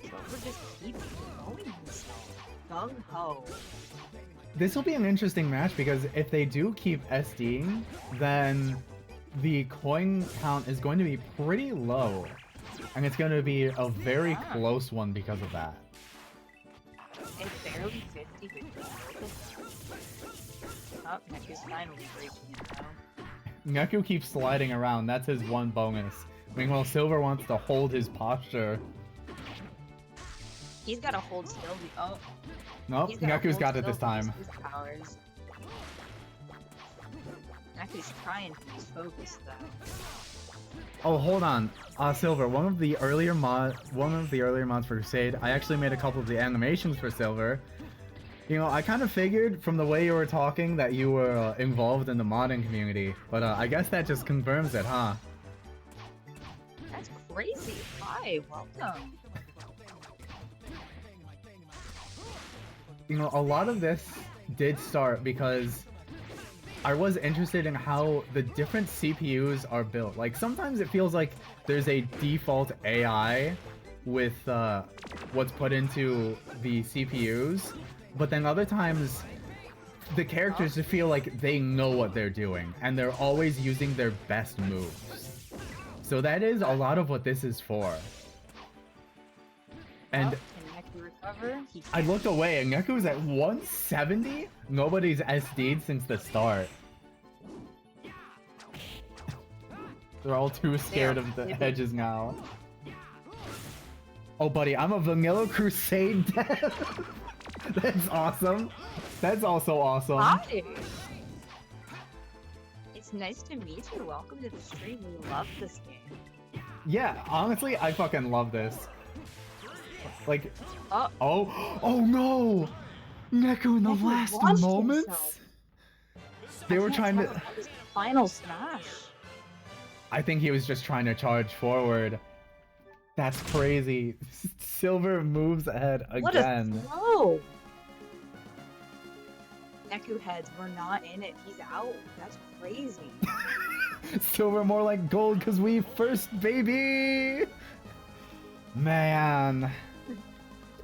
Silver just keeps going himself. Gung-ho. This will be an interesting match because if they do keep SDing, then the coin count is going to be pretty low. And it's going to be a very close one because of that. It's barely 50-50. Oh, Neku's finally breaking it though. Neku keeps sliding around, that's his one bonus. Meanwhile, Silver wants to hold his posture. He's got to hold still. Oh. Nope, Neku's got it this time. Powers. Neku's trying to be focused though. Oh, hold on. Silver, one of the earlier mods for Crusade, I actually made a couple of the animations for Silver. You know, I kind of figured from the way you were talking that you were involved in the modding community, but I guess that just confirms it, huh? That's crazy. Hi, welcome. You know, a lot of this did start because I was interested in how the different CPUs are built. Like, sometimes it feels like there's a default AI with what's put into the CPUs, but then other times the characters just feel like they know what they're doing, and they're always using their best moves. So that is a lot of what this is for. And can Neku recover? I looked away and Neku's at 170? Nobody's SD'd since the start. They're all too scared of the edges now. Oh buddy, I'm a vanilla Crusade dev. That's awesome. That's also awesome. Hi! It's nice to meet you. Welcome to the stream. We love this game. Yeah, honestly, I fucking love this. Like, oh no! Neku in the last moments? Himself. They were trying to... Final smash. I think he was just trying to charge forward. That's crazy. Silver moves ahead again. What a throw! Neku heads, we're not in it. He's out. That's crazy. Silver more like gold because we first, baby! Man.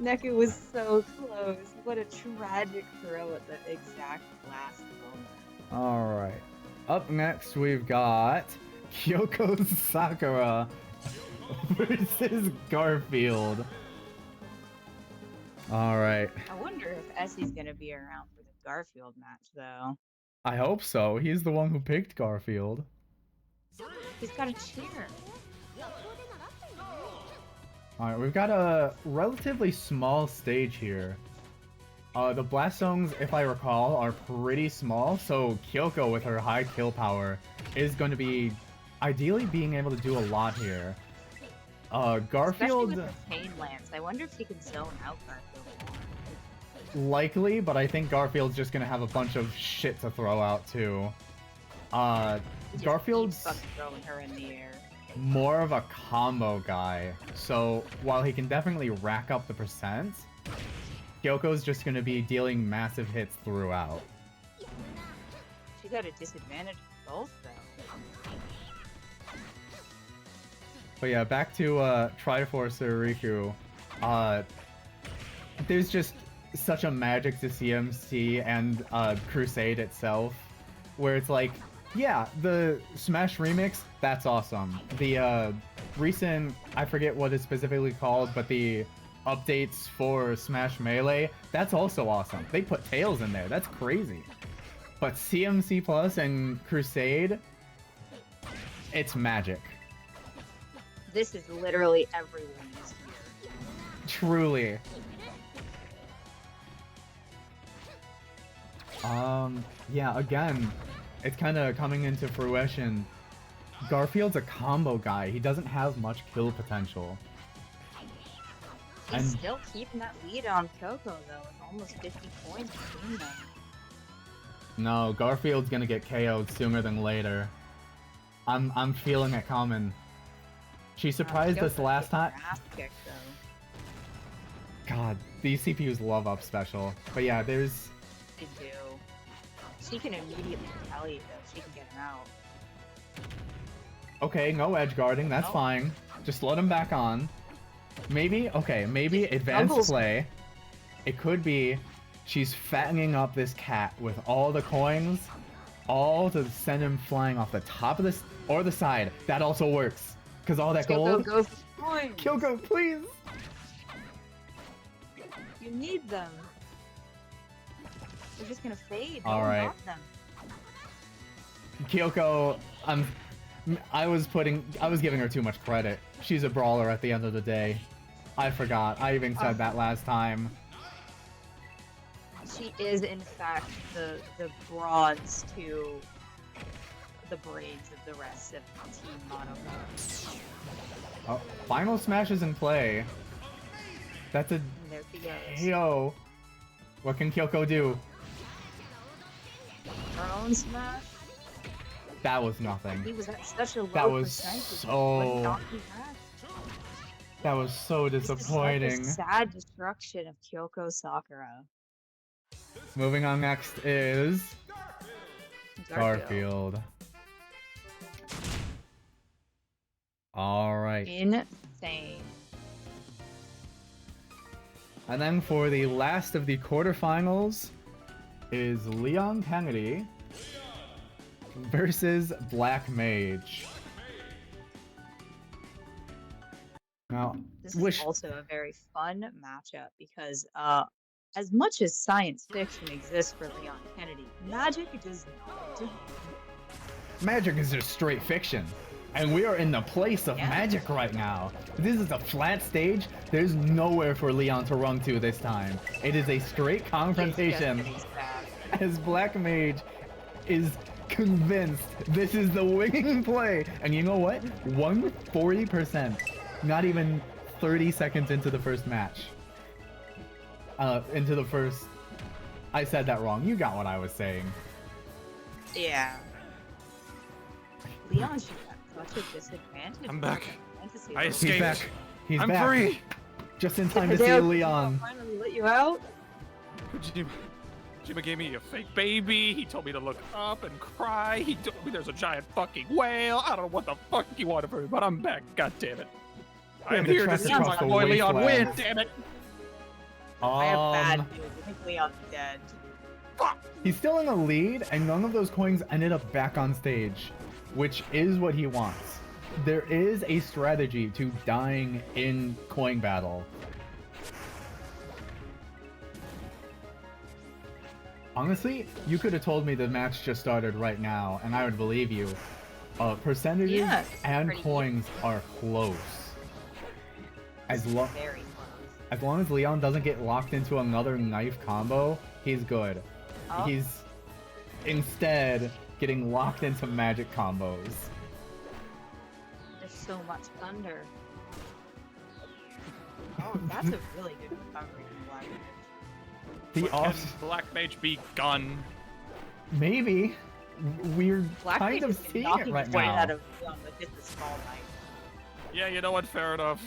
Neku was so close. What a tragic throw at the exact last moment. Alright. Up next, we've got Kyoko Sakura versus Garfield. Alright. I wonder if Essie's gonna be around for the Garfield match, though. I hope so. He's the one who picked Garfield. He's got a cheer. Alright, we've got a relatively small stage here. The blast zones, if I recall, are pretty small, so Kyoko with her high kill power is going to be ideally being able to do a lot here. Garfield... Especially with the chain lance. I wonder if he can zone out Garfield. Likely, but I think Garfield's just gonna have a bunch of shit to throw out too. Garfield's fucking throwing her in the air. more of a combo guy, so while he can definitely rack up the percent, Kyoko's just gonna be dealing massive hits throughout. She's at a disadvantage for both, though. But yeah, back to Triforcer Riku. There's just such a magic to CMC and Crusade itself, where it's like, yeah, the Smash remix, that's awesome. The recent, I forget what it's specifically called, but the updates for Smash Melee, that's also awesome. They put Tails in there, that's crazy. But CMC Plus and Crusade, it's magic. This is literally everyone this year. Truly. Yeah, again, it's kind of coming into fruition. Garfield's a combo guy. He doesn't have much kill potential. He's still keeping that lead on Coco, though, with almost 50 points between them. No, Garfield's gonna get KO'd sooner than later. I'm feeling it coming. She surprised us last time. Kicked, God, these CPUs love up special. But yeah, there's... They do. She can immediately retaliate, though. She can get him out. Okay, no edge guarding, that's fine. Just load him back on. Maybe, okay, maybe advanced play. It could be she's fattening up this cat with all the coins, all to send him flying off the top of this or the side. That also works, because all that gold. Go for coins. Kyoko, please. You need them. They're just gonna fade. All right. Them. Kyoko, I was giving her too much credit. She's a brawler at the end of the day. I forgot. I even said that last time. She is, in fact, the bronze to the brains of the rest of Team Monoco. Oh, final smash is in play. That's a KO. What can Kyoko do? Her own smash? That was nothing. He was at such a low That was percentage. so... That was so disappointing. This is such a sad destruction of Kyoko Sakura. Moving on next is... Garfield. Alright. Insane. And then for the last of the quarterfinals is Leon Kennedy versus Black Mage. Now, this is also a very fun matchup because as much as science fiction exists for Leon Kennedy, magic does not. Magic is just straight fiction. And we are in the place of magic right now. This is a flat stage. There's nowhere for Leon to run to this time. It is a straight confrontation. As Black Mage is convinced this is the winning play. And you know what? 140%. Not even 30 seconds into the first match. Into the first... I said that wrong. You got what I was saying. Yeah. Leon should have such a disadvantage. I'm back. I escaped. He's back. I'm free. Just in time to see Leon. Finally let you out. Jima gave me a fake baby. He told me to look up and cry. He told me there's a giant fucking whale. I don't know what the fuck he wanted from me, but I'm back. God damn it. I'm here to see my boy Leon win. Damn it. I have bad news. I think Leon's dead. He's still in the lead, and none of those coins ended up back on stage, which is what he wants. There is a strategy to dying in coin battle. Honestly, you could have told me the match just started right now, and I would believe you. Percentages and coins are close. As long as Leon doesn't get locked into another knife combo, he's good. He's instead getting locked into magic combos. so much thunder. Oh, that's a really good recovery from Black Mage. The But off. can Black Mage be gun? Maybe. We're Black kind Mage of has been seeing it knocking right his way out now. of Leon with just a small knife. Yeah, you know what? Fair enough.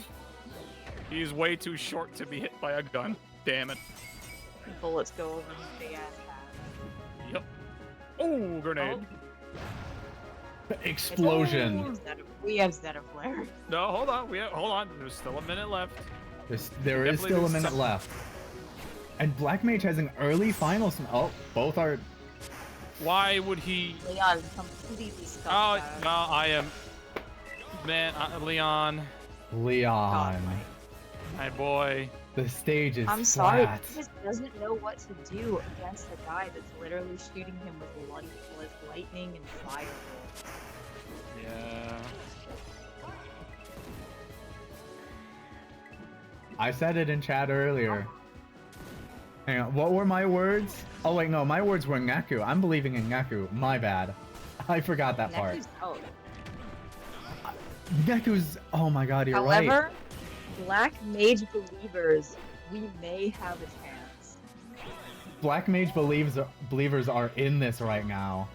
He's way too short to be hit by a gun. Damn it. Bullets go over his big ass head. Yep. Oh, grenade. Explosion. We have Zeta Flare. No, hold on. Hold on. There's still a minute left. There is Definitely still a lose minute some- left. And Black Mage has an early final. Oh, both are. Why would he? Leon completely stuck. Oh, no, I am. Man, Leon, Leon. my boy. The stage is I'm sorry, flat. he just doesn't know what to do against a guy that's literally shooting him with lightning and fireball. Yeah. I said it in chat earlier. Hang on, what were my words? Oh wait, no, my words were Ngaku. I'm believing in Ngaku. My bad. I forgot that part. Neku's out. Ngeku's. Oh my god, you're right. However, Black Mage believers, we may have a chance. Black Mage believers are in this right now.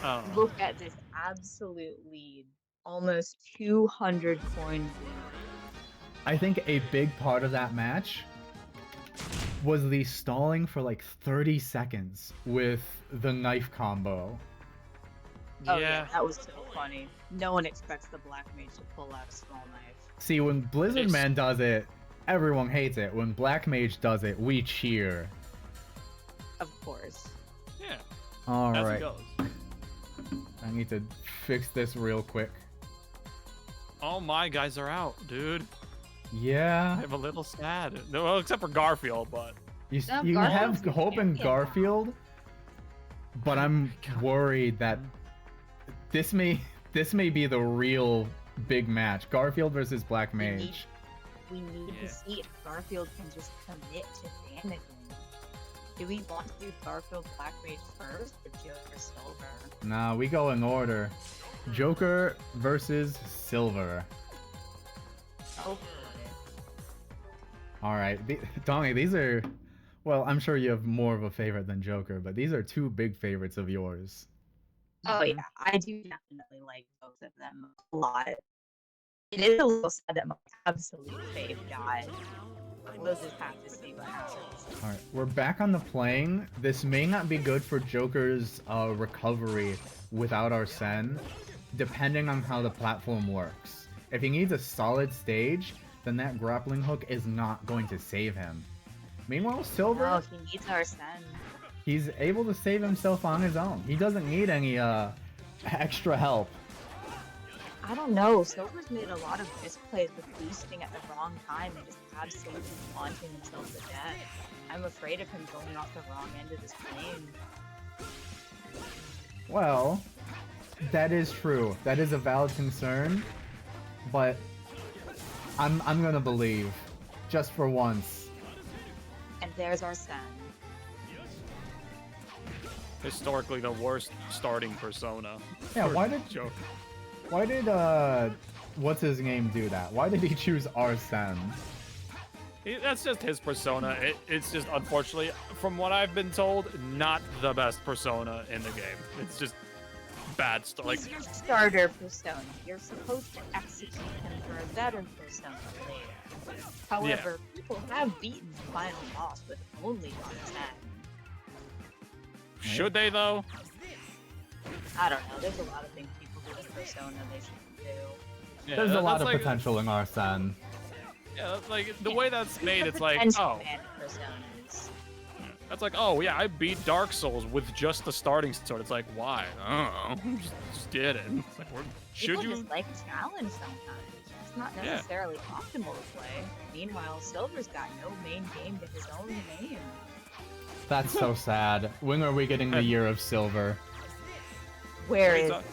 Oh. Look at this absolute lead. Almost 200 coin lead. I think a big part of that match was the stalling for like 30 seconds with the knife combo. Oh Yeah. that was so funny. No one expects the Black Mage to pull out a small knife. See, when Blizzard It's- Man does it, everyone hates it. When Black Mage does it, we cheer. Of course. Yeah. All As right. it goes. I need to fix this real quick. Oh, my guys are out, dude. Yeah. I'm a little sad. No, well, except for Garfield, but You, No, you Garfield's have the hope in champion now. Garfield, but I'm worried that this may be the real big match. Garfield versus Black Mage. We need Yeah. to see if Garfield can just commit to Fangame. Do we want to do Garfield Black Mage first or Joker Silver? Nah, we go in order. Joker versus Silver. Oh, All right, Donnie, these are. Well, I'm sure you have more of a favorite than Joker, but these are two big favorites of yours. oh yeah, I do definitely like both of them a lot. It is a little sad that my absolute fave died. We'll just have to see what happens. All right, we're back on the playing. This may not be good for Joker's recovery without Arsene, depending on how the platform works. If he needs a solid stage, then that grappling hook is not going to save him. Meanwhile, Silver, No, he needs Arsene. he's able to save himself on his own. He doesn't need any extra help. I don't know. Silver's made a lot of misplays with boosting at the wrong time and just absolutely launching himself to death. I'm afraid of him going off the wrong end of this plane. Well, that is true. That is a valid concern, but I'm gonna believe, just for once. And there's Arsene. historically the worst starting persona. Yeah, for why did Joker. what's his name do that? Why did he choose Arsene? That's just his persona. It's just, unfortunately, from what I've been told, not the best persona in the game. It's just bad stuff. Like, He's your starter persona. You're supposed to execute him for a better persona later. However, people have beaten the final boss with only Arsene. should they though? I don't know. There's a lot of things people do with persona they shouldn't do. Yeah, There's a lot that's of like, potential in Arsene. Yeah, that's like the way that's made. These are It's like, potential oh, banned personas. that's like, oh yeah, I beat Dark Souls with just the starting sword. It's like, why? I don't know. Just did it. It's like, should People you? just like a challenge sometimes. It's not Yeah. necessarily optimal to play. Meanwhile, Silver's got no main game to his own name. That's so sad. When are we getting the year of Silver? Where What are you is talk-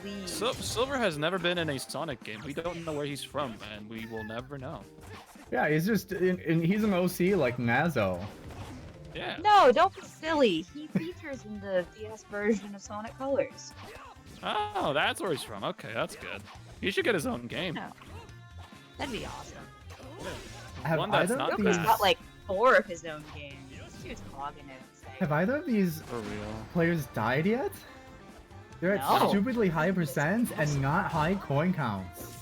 Please. Silver has never been in a Sonic game. We don't know where he's from, and we will never know. Yeah, he's just he's an OC like Nazo. Yeah. No, don't be silly. He features in the DS version of Sonic Colors. Oh, that's where he's from. Okay, that's good. He should get his own game. No. That'd be awesome. Have One that's either not of Joker's these got like 4 of his own games. He was clogging it. have either of these For real. players died yet? They're at No. stupidly high percents and not high coin counts.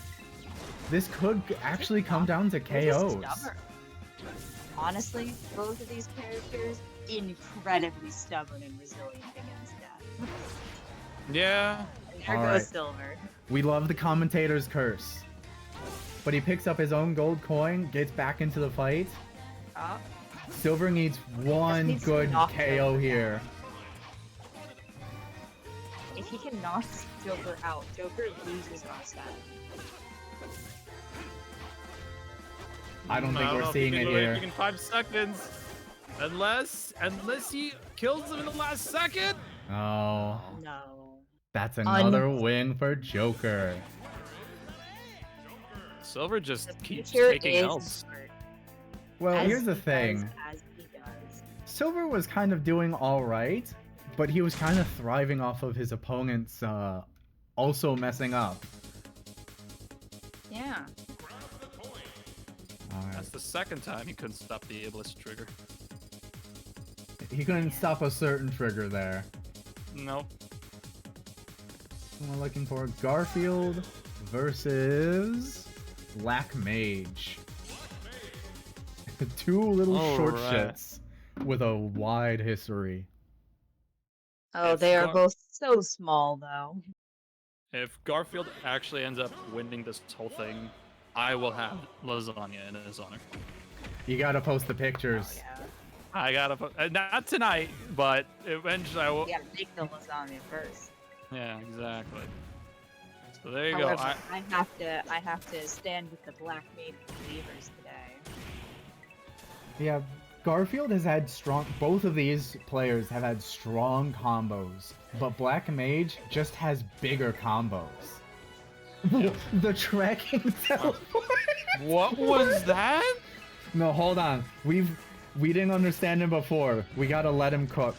This could actually come down to They're just KOs. stubborn. Honestly, both of these characters incredibly stubborn and resilient against death. Yeah. There All goes right. Silver. We love the commentator's curse. But he picks up his own gold coin, gets back into the fight. Oh, Silver needs one needs to good knock KO Joker here. if he can knock Joker out, Joker loses on stat. I don't think know we're if seeing he it can do here. in 5 seconds. Unless he kills him in the last second. Oh, No. that's another win for Joker. Silver just The keeps future taking is L's. hurt, Well, as here's the he thing. does, as he does. Silver was kind of doing all right, but he was kind of thriving off of his opponents also messing up. Yeah. Alright. That's the second time he couldn't stop the ableist trigger. He couldn't stop a certain trigger there. Nope. We're looking for Garfield versus Black Mage. Two little short Alright. shits with a wide history. Oh, If they are Gar- both so small, though. If Garfield actually ends up winning this whole thing, I will have lasagna in his honor. You gotta post the Oh, pictures. yeah. I gotta not tonight, but eventually I will. You gotta make the lasagna first. Yeah, exactly. So there you go. However, I have to stand with the Black Mage believers today. Yeah, Garfield has had both of these players have had strong combos, but Black Mage just has bigger combos. The tracking teleport. What was that? No, hold on. We didn't understand him before. We gotta let him cook.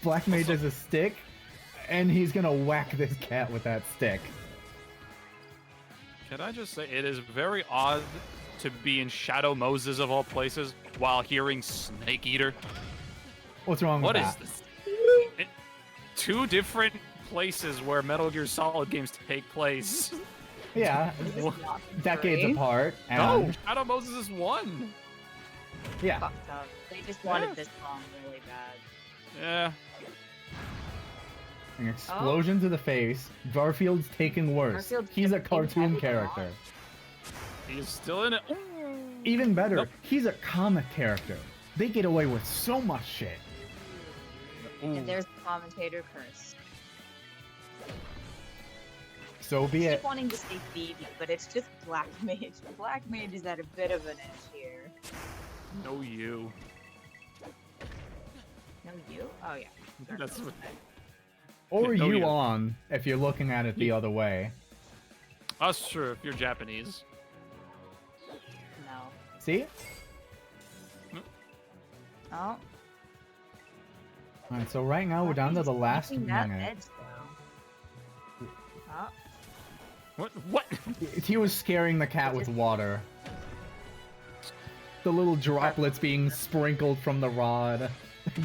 Black Mage has a stick, and he's gonna whack this cat with that stick. Can I just say, it is very odd to be in Shadow Moses of all places while hearing Snake Eater. What's wrong with What is that? this? Two different places where Metal Gear Solid games take place. Yeah, This is not decades great. apart, and No, Shadow Moses is one. yeah. Fucked up. They just wanted Yeah. this song really bad. Yeah. An explosion to the face. Garfield's taken worse. Garfield's He's a just cartoon heavy character. He's still in it. Even better, Nope. he's a comic character. They get away with so much shit. Ooh. And there's the commentator curse. So be I it. keep wanting to say Phoebe, but it's just Black Mage. Black Mage is at a bit of an edge here. No, you. No, you? Oh, yeah. That's what. Or No, you you. on, if you're looking at it the other way. That's true. If you're Japanese. No. See? Oh. Alright, so right now we're down to the last Keeping that minute. edge, though. Oh. What? What? He was scaring the cat with water. The little droplets being sprinkled from the rod.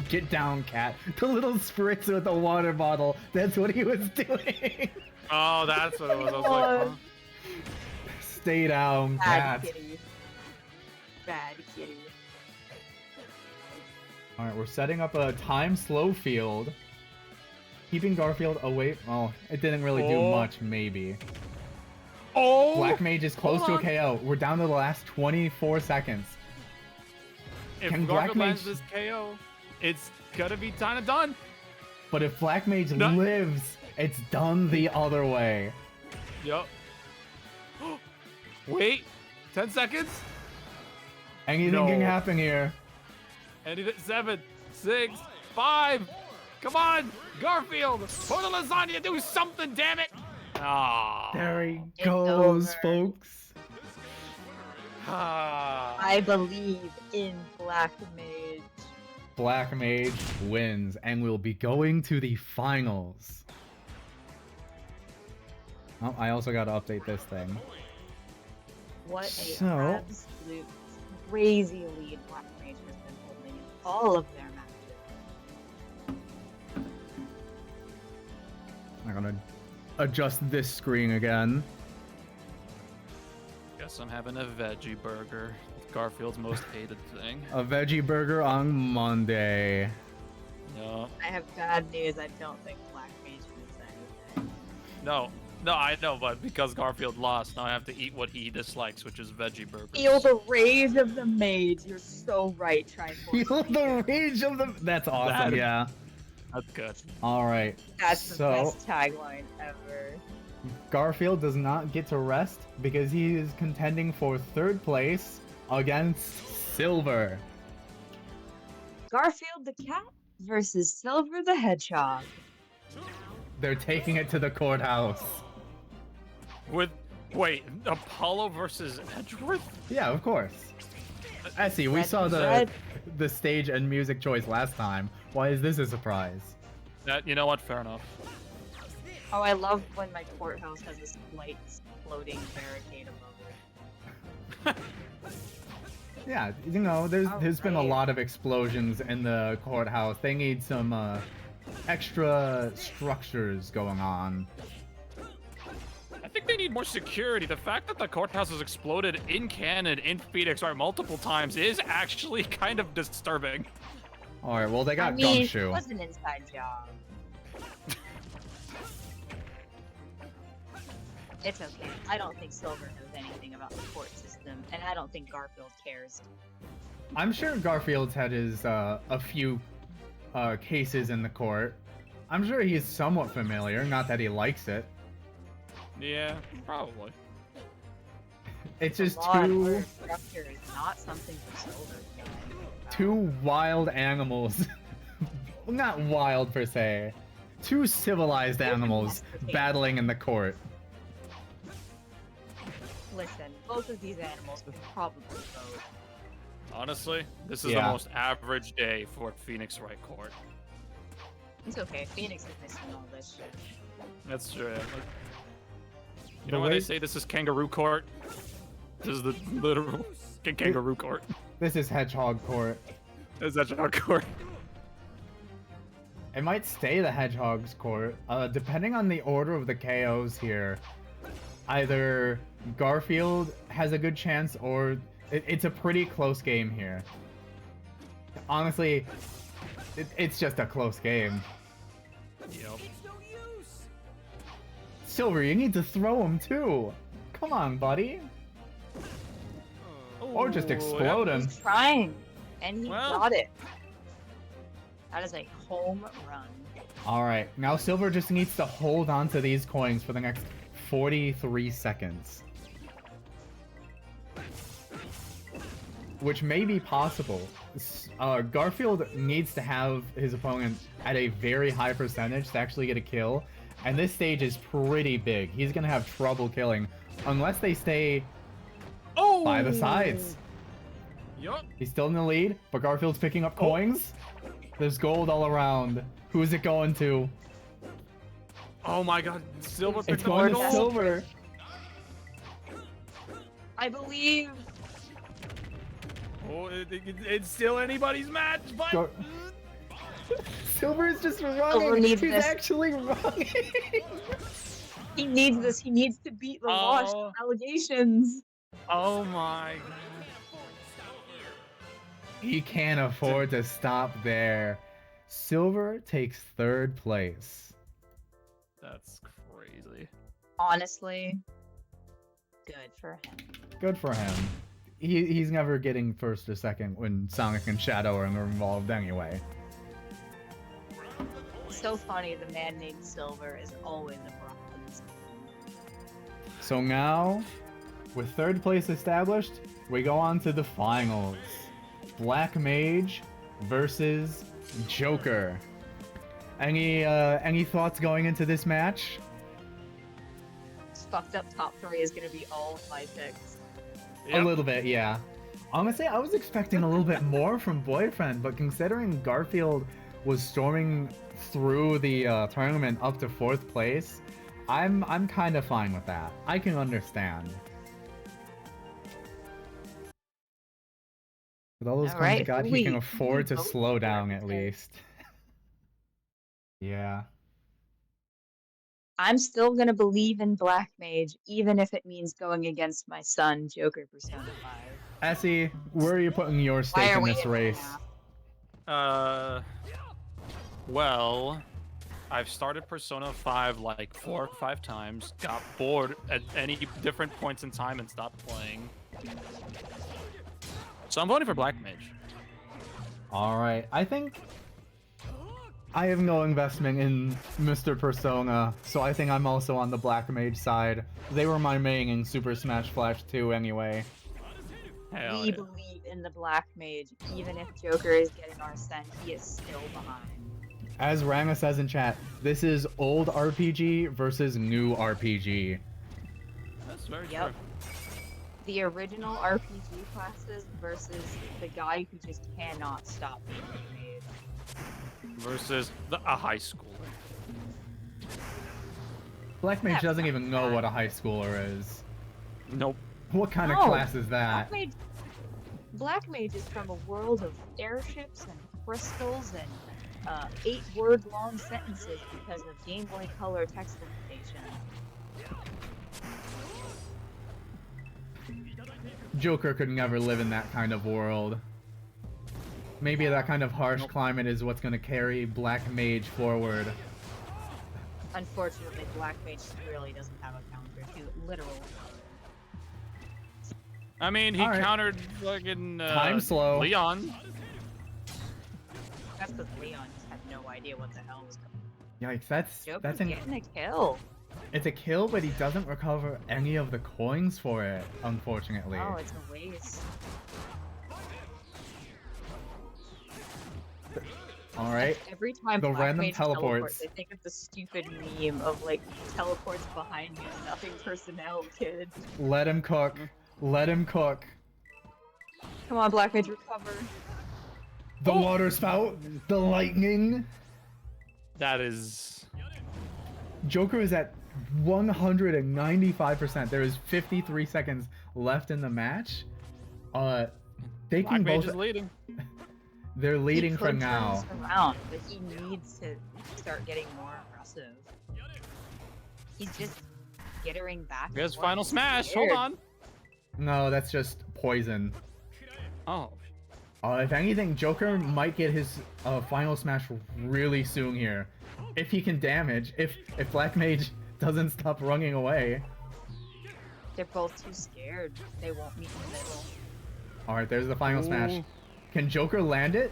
Get down, cat. The little spritz with the water bottle. That's what he was doing. Oh, that's what it was. I was like, huh? Stay down, Bad cat. kitty. Bad kitty. Alright, we're setting up a time slow field. Keeping Garfield away. Oh, it didn't really do Oh. much, maybe. Oh! Black Mage is close Hold to a on. KO. We're down to the last 24 seconds. If Can Black Garfield lands Mage- this KO, it's gonna be kind of done. But if Black Mage No. lives, it's done the other way. Yup. Wait. 10 seconds. Anything No. can happen here. And it 7, 6, 5. Come on, Garfield. Put the lasagna. Do something, damn it. Ah. There he It's goes, over. folks. Ah. I believe in Black Mage. Black Mage wins, and we'll be going to the finals. Oh, I also got to update this thing. What a So- absolute crazy lead Black Mage has been holding in all of their matches. I'm gonna adjust this screen again. Guess I'm having a veggie burger. Garfield's most hated thing. A veggie burger on Monday. No. I have bad news. I don't think Black Mage wins anything. No, I know, but because Garfield lost, now I have to eat what he dislikes, which is veggie burgers. Feel the rage of the mage. You're so right, Triforce. Feel the rage of the. That's awesome. That- Yeah. That's good. All right. That's the So- best tagline ever. Garfield does not get to rest because he is contending for 3rd place against Silver. Garfield the cat versus Silver the hedgehog. They're taking it to the courthouse. Wait, Apollo versus Edgeworth? Yeah, of course. Essie, we Red saw red. the stage and music choice last time. Why is this a surprise? You know what? Fair enough. Oh, I love when my courthouse has this light floating barricade above it. Yeah, you know, there's been a Alright. lot of explosions in the courthouse. They need some extra structures going on. I think they need more security. The fact that the courthouse has exploded in canon in Phoenix multiple times is actually kind of disturbing. All right, well they got I mean, it Gumshoe. was an inside job. It's okay. I don't think Silver knows anything about the court system, and I don't think Garfield cares. I'm sure Garfield's had his a few cases in the court. I'm sure he's somewhat familiar, not that he likes it. Yeah, probably. It's just Law and two order structure is not something for Silver to know about. two wild animals. Well, not wild per se. Two civilized animals battling in the court. Listen, both of these animals would probably vote. Honestly, this is Yeah. the most average day for Phoenix Right Court. It's okay. Phoenix is missing all this shit. That's true. You The know why way- they say this is Kangaroo Court? This is the literal Kangaroo Court. This is Hedgehog Court. This is Hedgehog Court. It might stay the Hedgehog's court, depending on the order of the KOs here. Either Garfield has a good chance, or it's a pretty close game here. Honestly, it's just a close game. Yep. Silver, you need to throw him too. Come on, buddy. Or just Ooh, explode him. He's trying, and he Well- got it. That is a home run. All right, now Silver just needs to hold on to these coins for the next 43 seconds. Which may be possible. Garfield needs to have his opponent at a very high percentage to actually get a kill. And this stage is pretty big. He's going to have trouble killing unless they stay Oh! by the sides. Yup. He's still in the lead, but Garfield's picking up coins. There's gold all around. Who is it going to? Oh my god, Silver It's picked going up to gold. Silver. I believe. Oh, it's still anybody's match, but... Gar- Silver is just Silver running. needs He's this. actually running. He needs this. He needs to beat the washed Oh. allegations. Oh my god. He can't afford to stop there. Silver takes 3rd place. That's crazy. Honestly, good for him. Good for him. He's never getting 1st or 2nd when Sonic and Shadow are involved anyway. So funny, the man named Silver is always a bronze. So now, with 3rd place established, we go on to the finals. Black Mage versus Joker. Any thoughts going into this match? This fucked up top 3 is gonna be all my picks. A little bit, yeah. Honestly, I was expecting a little bit more from Boyfriend, but considering Garfield was storming through the tournament up to 4th place, I'm kind of fine with that. I can understand. With all those coins he got, he can afford to slow down at least. Yeah. I'm still gonna believe in Black Mage, even if it means going against my son, Joker Persona 5. Essie, where are you putting your stake in this race? Well, I've started Persona 5 like 4 or 5 times, got bored at any different points in time and stopped playing. So I'm voting for Black Mage. Alright, I think I have no investment in Mr. Persona, so I think I'm also on the Black Mage side. They were my main in Super Smash Flash 2 anyway. We believe in the Black Mage, even if Joker is getting our scent, he is still behind. As Ranga says in chat, this is old RPG versus new RPG. That's very true. The original RPG classes versus the guy who just cannot stop being a mage. Versus a high schooler. Black Mage doesn't even know what a high schooler is. Nope. What kind of class is that? Black Mage is from a world of airships and crystals and 8-word-long sentences because of Game Boy Color text limitation. Joker could never live in that kind of world. Maybe that kind of harsh climate is what's going to carry Black Mage forward. Unfortunately, Black Mage really doesn't have a counter to literal. I mean, he countered fucking Time slow. Leon. That's because Leon just had no idea what the hell was going on. Yikes, that's getting a kill. It's a kill, but he doesn't recover any of the coins for it, unfortunately. Oh, it's a waste. Alright. Every time the Black random Mage teleports. I think of the stupid meme of like teleports behind you, nothing personnel, kid. Let him cook. Let him cook. Come on, Black Mage, recover. The water spout. The lightning. That is. Joker is at 195%. There is 53 seconds left in the match. They can Black Mage both. is leading. They're leading for now. He could turn this around, but he needs to start getting more aggressive. He's just skittering back. Here's final smash. Hold on. No, that's just poison. Oh. If anything, Joker might get his final smash really soon here. If he can damage, if Black Mage doesn't stop running away. They're both too scared. They won't meet in the middle. Alright, there's the final smash. Can Joker land it?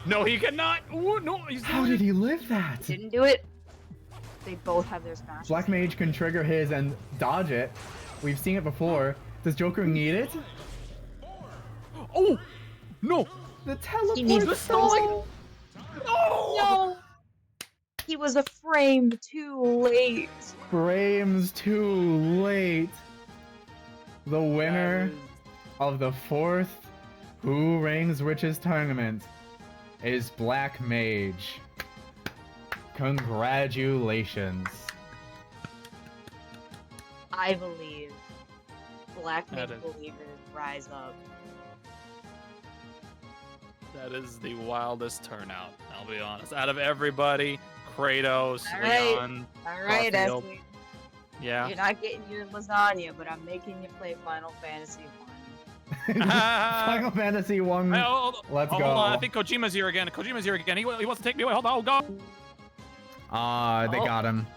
No, he cannot. Ooh, no, How did he live that? Didn't do it. They both have their smashes. Black Mage can trigger his and dodge it. We've seen it before. Does Joker need it? Oh! No! The teleport! He needs the soul. No! He was a frame too late. Frames too late. The winner of the 4th Who Reigns Richest tournament is Black Mage. Congratulations. I believe. Black Mage believers rise up. That is the wildest turnout, I'll be honest. Out of everybody, Kratos, Leon, Alright, Garfield. Ashley. Yeah. You're not getting your lasagna, but I'm making you play Final Fantasy 1. Final Fantasy 1. Hey, Let's go. Hold on, I think Kojima's here again. Kojima's here again. He wants to take me away. Hold on, oh god. They got him.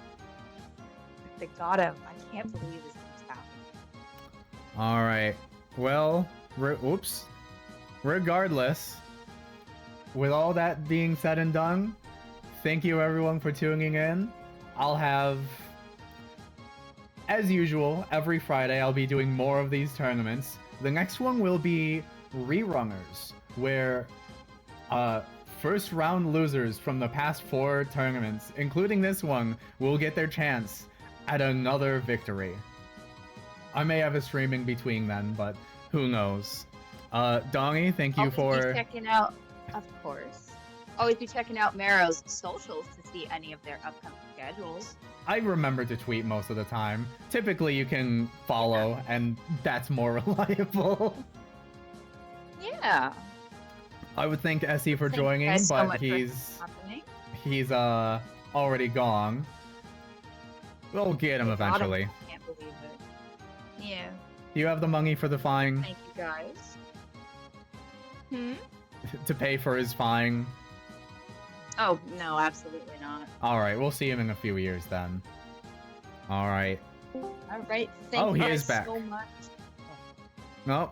They got him. I can't believe this keeps happening. Alright. Well, oops. Regardless, with all that being said and done, thank you everyone for tuning in. I'll have, as usual, every Friday I'll be doing more of these tournaments. The next one will be rerunners, where first round losers from the past 4 tournaments, including this one, will get their chance at another victory. I may have a streaming between then, but who knows? Donnie, thank you Always for... be checking out, of course. Always be checking out Marrow's socials to see any of their upcoming schedules. I remember to tweet most of the time. Typically, you can follow, and that's more reliable. Yeah. I would thank Essie for Thank you joining, guys so but much for happening. he's already gone. We'll get him eventually. I can't believe it. Yeah. Do you have the money for the fine? Thank you guys. Hmm? To pay for his fine? Oh, no, absolutely not. Alright, we'll see him in a few years then. Alright. Alright, thank you he guys is back. so much. No,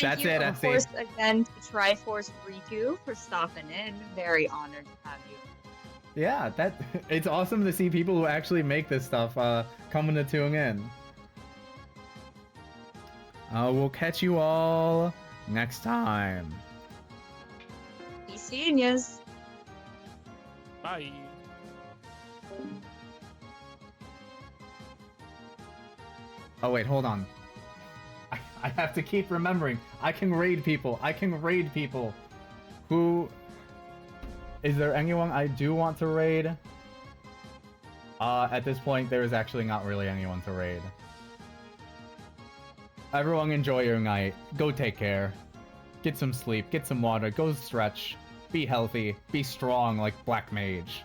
that's it, Of Essie. course, again, to Triforce Riku for stopping in. Very honored to have you. Yeah, it's awesome to see people who actually make this stuff coming to tune in. We'll catch you all next time. Be seeing yous. Bye. Oh wait, hold on. I have to keep remembering. I can raid people. I can raid people. Who... Is there anyone I do want to raid? At this point, there is actually not really anyone to raid. Everyone enjoy your night. Go take care. Get some sleep. Get some water. Go stretch. Be healthy. Be strong like Black Mage.